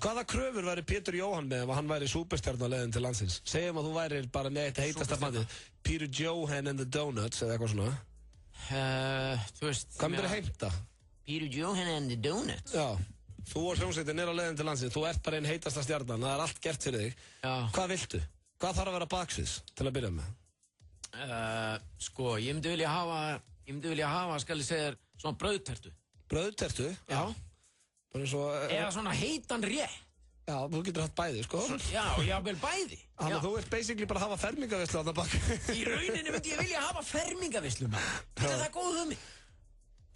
Hvaða kröfur væri Pétur Jóhann með ef hann væri súperstjarn á leiðin til landsins? Segjum að þú væri bara með eitt heitasta bandið, Peter Johan and the Donuts eða eitthvað svona. Þú veist, hvað myndir að heimta? Peter Johan and the Donuts? Já. Þú og hljómsveitin á leiðin til landsins, þú ert bara einn heitasta stjarnan, það er allt gert fyrir þig. Já. Hvað viltu? Hvað þarf að vera baksviðs til að byrja með? Sko, ég myndi vilja hafa, skal ég segja þér, svona brauðtertu. Brauðtertu? Já. Bara eins og... Eða svona heitan rétt. Já, þú getur hatt bæði, sko. Já, vel bæði. Þannig að þú ert basically bara að hafa fermingavislu á það bak. Í rauninni myndi ég vilja hafa fermingavislu, maður. Það er góð hugmynd.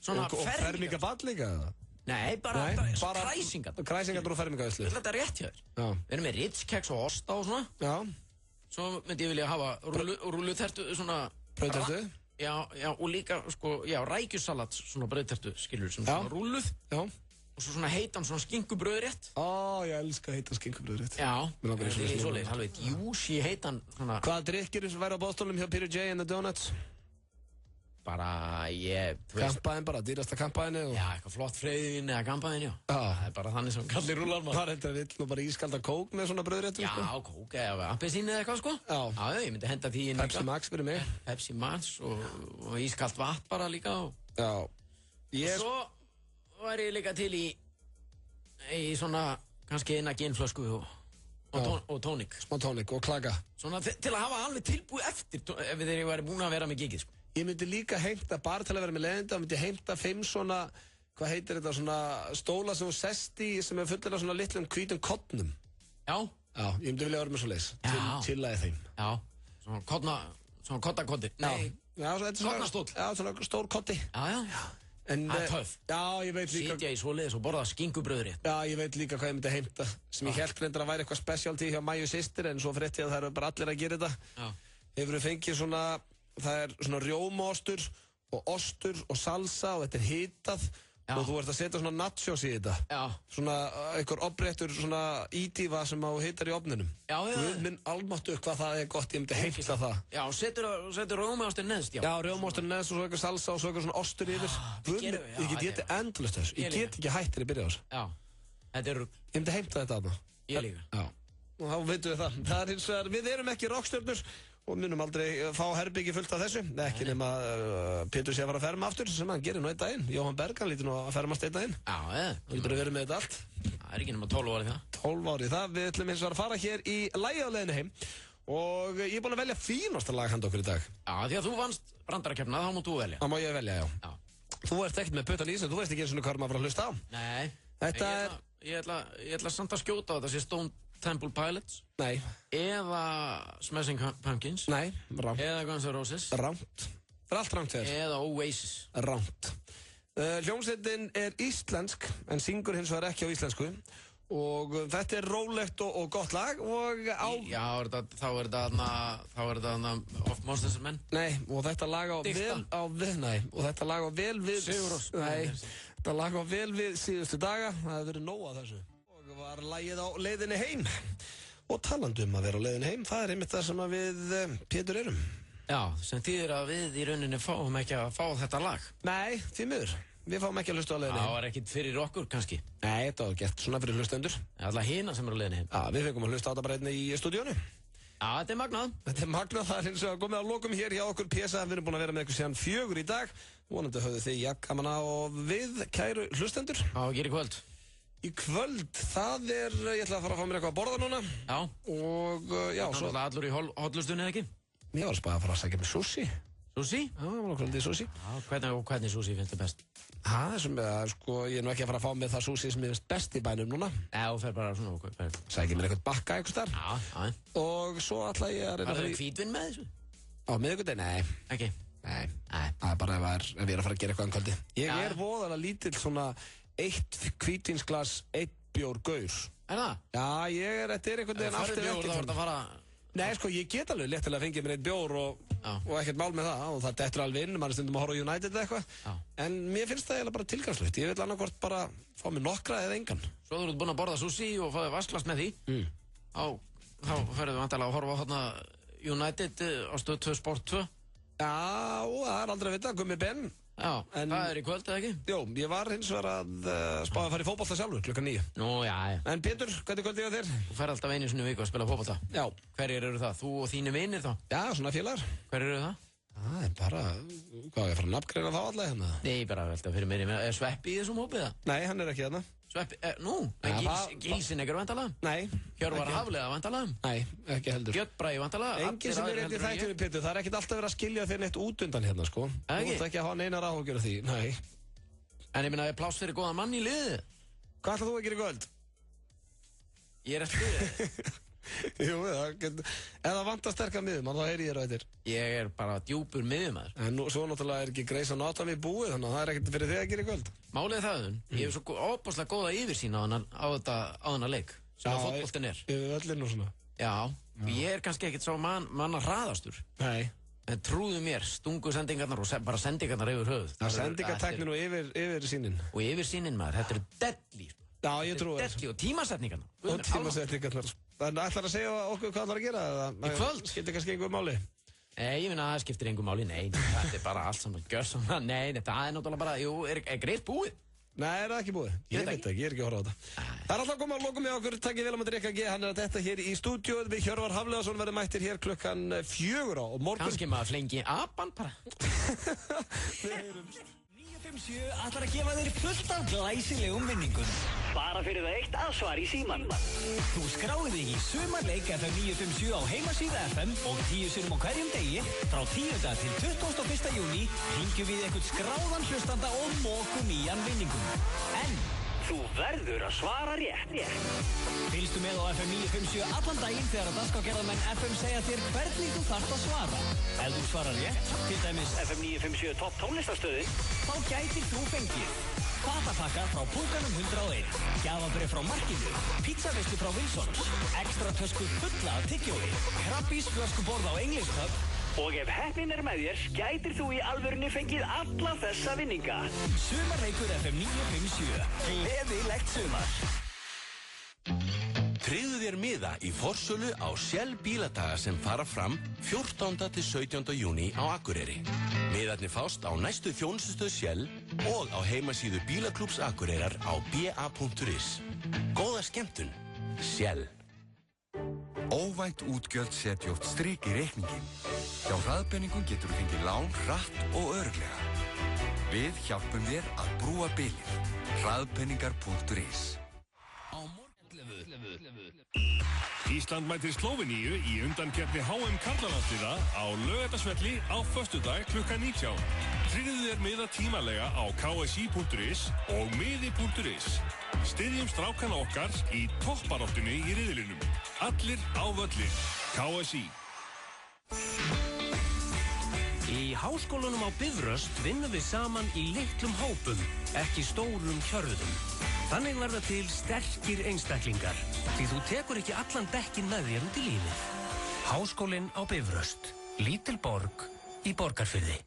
Svona fermingaball líka? Nei, bara kræsingar. Kræsingar og fermingavislu. Þetta er rétt hjá þér. Já. Við erum með ritskeks og osta og svona. Já. Svo myndi ég vilja hafa rullutertu, svona... Brauðtertu? Já, og líka, sko, rækjusalat, svona brauðtertu, skilur, sem svona rulluð. Já. Og svo svona heitan, svona skinkubrauðrétt. Ég elska heitan skinkubrauðrétt. Já. Það er svoleiðis, alveg djúsi heitan, svona... Hvaða drykkir sem væri á boðstólum hjá Peter J and the Donuts? Bara, kampaðin bara, dýrasta kampaðinu og... Já, eitthvað flott freyðin eða kampaðin, já. Það er bara þannig sem kallir rúlar maður. Það er þetta vill nú bara ískalda kók með svona brauðréttum, sko. Já, kók eða appelsín eða eitthvað, sko. Já, ég myndi henda því inn líka. Pepsi Max fyrir mig. Pepsi Max og ískalt vatn bara líka og... Já. Og svo væri ég líka til í svona, kannski eina ginflösku og tónik. Smá tónik og klaka. Svona til að hafa alveg tilbúið eftir ef þeir væri búin að vera með gigið, sko. Ég myndi líka heimta, bara til að vera með leiðinda, myndi heimta 5 svona, hvað heitir þetta, svona stóla sem þú sest í sem er fullir af svona litlum hvítum kottnum. Já. Já, ég myndi vilja vera með svo leis, chillaði þeim. Já, svona kottakotti. Nei, kottnastól. Já, svona stór kotti. Já. Það er töff. Já, ég veit líka... Sitja í svoleiðis og borða skinkubrauðrétt. Já, ég veit líka hvað ég myndi heimta, sem ég held reyndar að væri eitthvað specialty hjá Mæju systir, en svo frétti að það eru bara allir að gera þetta. Já. Hefurðu fengið svona, það er svona rjómaostur og ostur og salsa og þetta er hitað og þú ert að setja svona nachos í þetta. Já. Svona einhver opréttur svona ídífa sem á hitar í ofninum. Já. Guð minn almáttu hvað það er gott, ég myndi heimta það. Já, og setur rjómaostur neðst, já. Já, rjómaostur neðst og svo eitthvað salsa og svo eitthvað svona ostur yfir. Guð minn, ég get getið endalist þessu. Ég get ekki hættir í byrja á þessu. Já. Þetta er... Ég myndi heimta þetta aðna. Ég líka. Já. Og þá veitum við það. Það er hins vegar, við erum ekki rockstjörnur og munum aldrei fá herbyggi fullt af þessu. Ekki nema Pétur sé að fara að ferma aftur sem hann gerir nú einn daginn. Jóhann Berg, hann lítur nú að fermast einn daginn. Já, Hann lítur að vera með þetta allt. Það er ekki nema 12 ári það. 12 ári það. Við ætlum hins vegar að fara hér í lagi á leiðinni heim og ég er búinn að velja fínasta lag handa okkur í dag. Já, því að þú vannst brandarakeppnina, þá mátt þú velja. Það má ég velja, já. Þú ert ekkert með puttan í þessu, þú veist ekki eins og hvað maður að hlusta á. Nei. Þetta Ég ætla samt að skjóta á þetta sé Stone Temple Pilots. Nei. Eða Smashing Pumpkins. Nei, rámt. Eða Guns N' Roses. Rámt. Það er allt rámt þér. Eða Oasis. Rámt. Hljómsveitin er íslensk, en syngur hins vegar ekki á íslensku. Og þetta er rólegt og gott lag og á... Já, þá er þetta Of Monsters and Men. Nei, og þetta lag á vel við... Sigurós. Nei, þetta lag á vel við síðustu daga. Það hefur verið nóg að þessu. Og var lagið á leiðinni heim. Og talandi að vera á leiðinni heim, það er einmitt það sem við Pétur erum. Já, sem þýðir að við í rauninni fáum ekki að fá þetta lag. Nei, því miður. Við fáum ekki að hlusta á leiðinni heim. Það var ekkit fyrir okkur kannski. Nei, þetta var gert svona fyrir hlustendur. Alla hina sem eru á leiðinni heim. Já, við fengum að hlusta á þetta bara einnig í stúdíónu. Já, þetta er magnað. Þetta er magnað, það er eins og komið að lokum hér hjá okkur PSA. Við erum búin að vera með ykkur síðan 4 í dag. Vonandi höfðu þið gaman á við, kæru hlustendur. Hvað gerir í kvöld? Í kvöld, það er, ég ætla að fara að fá mér eitthvað að borða núna. Já. Og, já, svo... Náttúrulega allur í hotlustunni, eða ekki? Ég var að spara að fara að sækja með sushi. Sushi? Já, ég var að kvöldi sushi. Já, hvernig sushi finnst þið best? Það er sem að, sko, ég er nú ekki að fara að fá með það sushi sem ég finnst best í bænum núna. Já, þú fer bara svona, sækja mér eitthvað bakka eitthvað starf. Já. Og svo ætla ég að reyna að... Það hvítvinn með þessu? Á miðvikudaginn, nei. Ekki? Nei. Það er bara ef ég er að fara að gera eitthvað kvöldi. Ég er voðalega lítill svona 1 hvítvínsglas, 1 bjór gaur. Er það? Já, þetta er einhvern veginn allt bjór, þá að fara... Nei, sko, ég get alveg léttilega að fengja mér 1 bjór og ekkert mál með það og það dettur alveg inn, maður er stundum að horfa á United eða eitthvað. En mér finnst það eiginlega bara tilgangslaust. Ég vil annarkvort bara fá mér nokkra eða engan. Svo þú ert búin að borða sushi og fáið vasklast með því. Þá ferðu vantilega að horfa á hérna United á Stöð 2 Sport 2. Já, það er aldrei að vita, Gummi Ben. Já, það er í kvöld, eða ekki? Jó, ég var hins vegar að spáða að fara í fótbolta sjálfur klukkan 9. Nú, já. En Pétur, hvernig kvöld ég að þér? Þú fer alltaf einu sinni viku að spila fótbolta. Já. Hverjir eru það? Þú og þínu vinir þá? Já, svona félagar. Hverjir eru það? Það er bara, hvað, ég fara að nafngreina þá alla hérna? Nei, bara velta fyrir mér, er Sveppi í þessum hópið það? Nei, hann er ekki þarna. Sveppi, Gílsin ekkert vantalega? Nei. Hjörvar Haflega vantalega? Nei, ekki heldur. Björn Bragi vantalega? Engin sem er eitthvað þættir við Pétur, það er ekkert alltaf verið að skilja þér neitt út undan hérna, sko. Þú ert ekki að hafa neinar áhugjur af því, nei. En ég minna, er pláss fyrir góðan mann í liði? Hvað ætlað þú að gera í kvöld? Ég er eftir þig. Jú, ef það vantar sterkar miðjumann, þá heyri ég þér á eittir. Ég er bara djúpur miðjumaður. En svo náttúrulega er ekki Grey's Anatomy búið, þannig að það er ekkert fyrir þig að gera í kvöld. Málið er það, ég hef svo óbúslega góða yfirsýn á þennan leik, sem að fótboltinn er. Yfir völlinn og svona. Já, ég er kannski ekkert svo manna hraðastur. Nei. En trúðu mér, stungu sendingarnar og bara sendingarnar yfir höfuð. Það sendingarteknin og yfirsýnin. Og yfirsýnin maður, þetta er deadly. Já, ég trúi það. Deadly og tímasetningarnar. Og tímasetningarnar. Þannig ætlar að segja okkur hvað ætlar að gera það? Í kvöld? Skiptir kannski einhver máli? Nei, ég finna að það skiptir einhver máli. Nei, þetta er bara allt saman gjör svona. Nei, þetta er náttúrulega bara, jú, er Grey's búið? Nei, er það ekki búið? Ég veit ekki, ég er ekki að horfa á þetta. Það er alltaf komið að lokum með okkur. Takk ég vel að maður Rikka G. Hann er að detta hér í stúdíóð. Við Hjörvar Hafleðarsson verðum mættir hér klukkan 4 á morgun. Kannski maður flengi apan bara. 957 ætlar að gefa þér fullt af glæsilegum minningum. Bara fyrir það eitt að svara í síman. Þú skráði þig í sumarleik FM 957 á heimasíðu FM og 10 sinnum á hverjum degi frá 10. til 21. júní hringjum við eitthvað skráðan hlustanda og mókum nýjan vinningum. En þú verður að svara rétt. Fylgstu með á FM 957 allan daginn þegar að dagskrárgerðarmenn FM segja þér hvernig þú þarft að svara. Ef þú svarar rétt, til dæmis FM 957 topp tónlistarstöðin, þá gætir þú fengið fatapakka frá Púkanum 101, gjafabréf frá Markinu, pizzaveislu frá Wilsons, ekstra tösku fulla af tyggjói, krabbís flöskuborð á English Pub og ef heppnin er með þér, gætir þú í alvörunni fengið alla þessa vinninga. Sumarleikur FM 957. Gleðilegt sumar. Tryggðu þér miða í forsölu á Shell bíladaga sem fara fram 14. til 17. júní á Akureyri. Miðarnir fást á næstu þjónustustöð Shell og á heimasíðu Bílaklúbbs Akureyrar á ba.is. Góða skemmtun, Shell. Óvænt útgjöld setja oft strik í reikningin. Hjá Hraðbenningum getur þú fengið lán hratt og örugglega. Við hjálpum þér að brúa bilið. Hraðbenningar.is. Ísland mætir Slóveníu í undankeppni HM karlalandsliða á Laugardalsvelli á föstudag klukkan 19. Tryggðu þér miða tímalega á ksi.is og miði.is. Styðjum strákana okkar í topparáttunni í riðlinum. Allir á völlin. KSÍ. Í háskólanum á Bifröst vinnum við saman í litlum hópum, ekki stórum hjörðum. Þannig verða til sterkir einstaklingar, því þú tekur ekki allan dekkin með þér út í lífið. Háskólinn á Bifröst, lítil borg í Borgarfirði.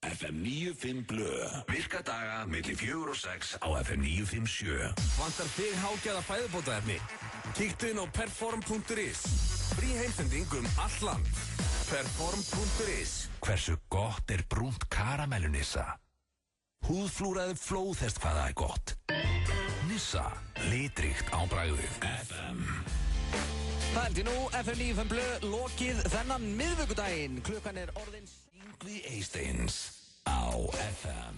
FM 95 Blö. Virka daga milli 4 og 6 á FM 957. Vantar þig hágæða fæðubótaefni? Kíktu inn á perform.is. Frí heimsending allt land. Perform.is. Hversu gott er brúnt karamellu Nissa? Húðflúraði flóðhest hvað það er gott. Nissa, litríkt á bragðið. FM Það held ég nú, FM 95 blöð, lokið þennan miðvikudaginn. Klukkan orðin Yngvi Eysteins á FM.